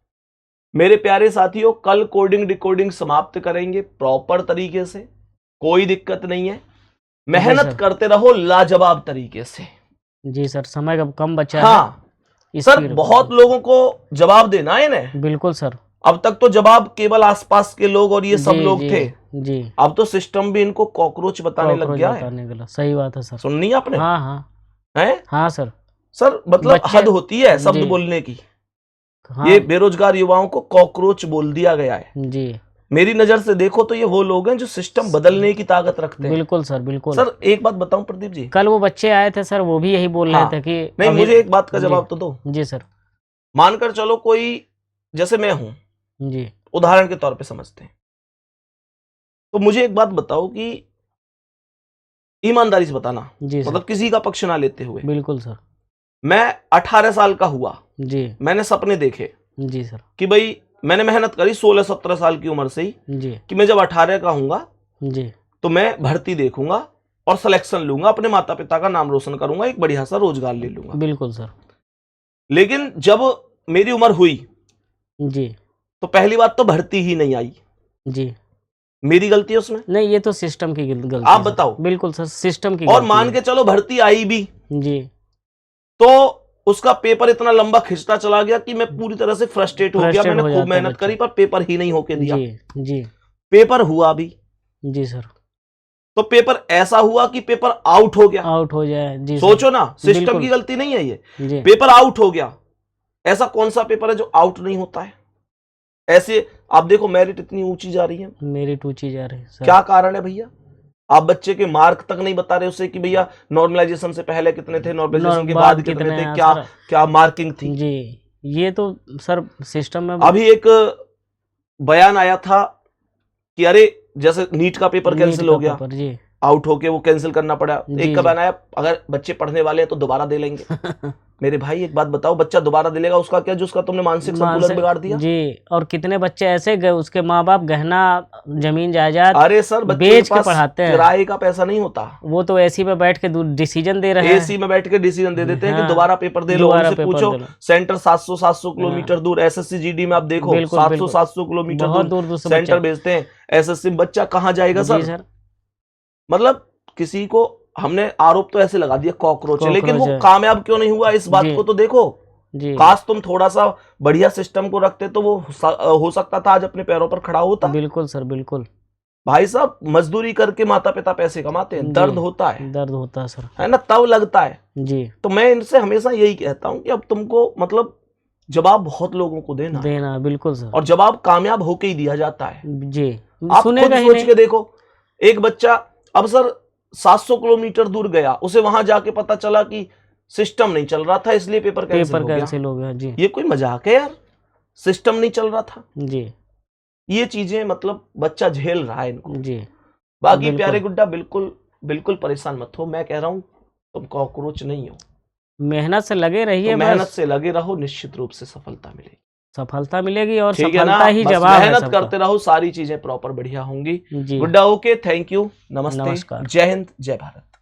S1: मेरे प्यारे साथियों, कल कोडिंग डिकोडिंग समाप्त करेंगे प्रॉपर तरीके से, कोई दिक्कत नहीं है। मेहनत करते रहो लाजवाब तरीके से।
S2: जी सर, समय का कम बचा
S1: हाँ
S2: है।
S1: सर, बहुत लोगों को जवाब देना है ना।
S2: बिल्कुल सर।
S1: अब तक तो जवाब केवल आसपास के लोग और ये सब
S2: जी,
S1: लोग
S2: जी,
S1: थे।
S2: जी।
S1: अब तो सिस्टम भी इनको कॉकरोच बताने लग गया है।
S2: सही बात है सर।
S1: सुननी है आपने?
S2: हाँ हाँ
S1: हैं?
S2: हाँ सर।
S1: सर मतलब हद होती है शब्द
S2: जी।
S1: बोलने की।
S2: हाँ।
S1: ये बेरोजगार युवाओं को कॉकरोच बोल दिया गया है।
S2: जी।
S1: मेरी नजर से देखो तो ये वो लोग हैं जो सिस्टम बदलने की ताकत रखते हैं।
S2: बिल्कुल सर, बिल्कुल।
S1: सर एक बात बताऊं प्रदीप जी,
S2: कल वो बच्चे आए थे सर, वो भी यही बोल रहे थे कि
S1: नहीं, मुझे एक बात का जवाब तो दो।
S2: जी सर।
S1: मानकर चलो कोई, जैसे मैं हूं,
S2: जी।
S1: उदाहरण के तौर पे समझते हैं, तो मुझे एक बात बताओ कि ईमानदारी से बताना,
S2: जी सर।
S1: मतलब किसी का पक्ष ना लेते हुए।
S2: बिल्कुल सर।
S1: मैं 18 साल का हुआ,
S2: जी।
S1: मैंने सपने देखे
S2: जी सर।
S1: कि भाई मैंने मेहनत करी 16-17 साल की उम्र से ही
S2: जी।
S1: कि मैं जब 18 का हूंगा
S2: जी।
S1: तो मैं भर्ती देखूंगा और सिलेक्शन लूंगा, अपने माता पिता का नाम रोशन करूंगा, एक बढ़िया सा रोजगार ले लूंगा।
S2: बिल्कुल सर।
S1: लेकिन जब मेरी उम्र हुई
S2: जी।
S1: तो पहली बात तो भर्ती ही नहीं आई।
S2: जी।
S1: मेरी गलती है उसमें?
S2: नहीं, ये तो सिस्टम की गलती
S1: आप
S2: है सर।
S1: बताओ।
S2: बिल्कुल सर, सिस्टम की
S1: और
S2: गलती
S1: मान
S2: है।
S1: के चलो भर्ती आई भी,
S2: जी,
S1: तो उसका पेपर इतना लंबा खिंचता चला गया कि मैं पूरी तरह से फ्रस्ट्रेट हो गया।
S2: फ्रस्ट्रेट
S1: मैंने
S2: हो
S1: खूब
S2: जाता है
S1: मेहनत
S2: बच्चा।
S1: करी पर पेपर ही नहीं होके दिया।
S2: जी, जी,
S1: पेपर हुआ भी,
S2: जी सर,
S1: तो पेपर ऐसा हुआ कि पेपर आउट हो गया।
S2: आउट हो जाए। जी सर,
S1: सोचो ना, सिस्टम
S2: बिल्कुल।
S1: की गलती नहीं है ये।
S2: जी,
S1: पेपर आउट हो गया। ऐसा कौन सा पेपर है जो आउट नहीं होता है? ऐसे आप देखो मेरिट इतनी ऊंची जा रही है,
S2: मेरिट ऊंची जा रही है सर।
S1: क्या कारण है भैया? आप बच्चे के मार्क तक नहीं बता रहे उसे कि भैया नॉर्मलाइजेशन से पहले कितने थे, नॉर्मलाइजेशन के बाद कितने थे,
S2: हैं
S1: क्या
S2: सर?
S1: क्या मार्किंग थी।
S2: जी, ये तो सर सिस्टम में
S1: अभी एक बयान आया था कि अरे जैसे नीट का पेपर
S2: नीट
S1: कैंसिल
S2: का
S1: हो गया,
S2: पेपर। जी,
S1: आउट होके वो कैंसिल करना पड़ा।
S2: जी,
S1: एक का
S2: जी।
S1: बयान आया, अगर बच्चे पढ़ने वाले हैं तो दोबारा दे लेंगे। मेरे भाई एक बात बताओ, बच्चा दोबारा दे लेगा उसका क्या, जिसका तुमने मानसिक संतुलन बिगाड़ दिया?
S2: जी, और कितने बच्चे ऐसे उसके माँ बाप गहना जमीन जायदाद
S1: अरे सर, बच्चों के
S2: बेच के
S1: पास
S2: पढ़ाते हैं।
S1: किराए का पैसा नहीं होता,
S2: वो तो एसी में बैठ के डिसीजन दे रहे हैं।
S1: एसी में बैठ के डिसीजन दे देते हैं कि
S2: हाँ,
S1: दोबारा पेपर दे लो।
S2: दोबारा
S1: उनसे
S2: पेपर
S1: पूछो,
S2: दे लो।
S1: सेंटर 700 किलोमीटर दूर, एसएससी जीडी में आप देखो
S2: बिल्कुल,
S1: 700
S2: बिल्कुल।
S1: 700 किलोमीटर
S2: बहुत
S1: दूर
S2: दूर से
S1: सेंटर
S2: बच्चा।
S1: भेजते हैं। एसएससी में बच्चा कहाँ जाएगा
S2: जी
S1: सर?
S2: सर,
S1: मतलब किसी को हमने आरोप तो ऐसे लगा दिया कॉकरोच है, लेकिन वो
S2: कॉकरोच है।
S1: कामयाब क्यों नहीं हुआ, इस बात
S2: जी,
S1: को तो देखो।
S2: जी,
S1: काश तुम थोड़ा सा बढ़िया सिस्टम को रखते तो वो हो सकता था आज अपने पैरों पर खड़ा होता।
S2: बिल्कुल सर, बिल्कुल।
S1: भाई साहब, मजदूरी करके माता पिता पैसे कमाते हैं,
S2: जी,
S1: दर्द होता है
S2: दर्द होता है सर।
S1: ना, तब लगता है।
S2: जी,
S1: तो मैं इनसे हमेशा यही कहता हूं कि अब तुमको मतलब जवाब बहुत लोगों को देना है,
S2: देना बिल्कुल सर।
S1: और जवाब कामयाब होके ही दिया जाता है।
S2: जी,
S1: आप खुद
S2: सुनेगा ही
S1: सोच
S2: नहीं।
S1: के देखो, एक बच्चा अब सर 700 किलोमीटर दूर गया, उसे वहां जाके पता चला कि सिस्टम नहीं चल रहा था इसलिए पेपर कैंसिल हो गया।
S2: जी,
S1: ये कोई मजाक है यार? सिस्टम नहीं चल रहा था।
S2: जी,
S1: ये चीजें मतलब बच्चा झेल रहा है इनको।
S2: जी,
S1: बाकी
S2: बिल्कुल।
S1: प्यारे गुड्डा, बिल्कुल बिल्कुल परेशान मत हो। मैं कह रहा हूं तुम कॉकरोच नहीं हो,
S2: मेहनत से लगे
S1: तो
S2: रहिए,
S1: मेहनत
S2: बस
S1: से लगे रहो, निश्चित रूप से सफलता मिलेगी।
S2: सफलता मिलेगी, और
S1: ठीक है ना?
S2: सफलता ही
S1: बस
S2: जवाब है
S1: मेहनत
S2: सबका।
S1: करते रहो, सारी चीजें प्रॉपर बढ़िया होंगी।
S2: जी,
S1: गुड्डा ओके, थैंक यू, नमस्ते,
S2: नमस्कार।
S1: जय हिंद, जय भारत।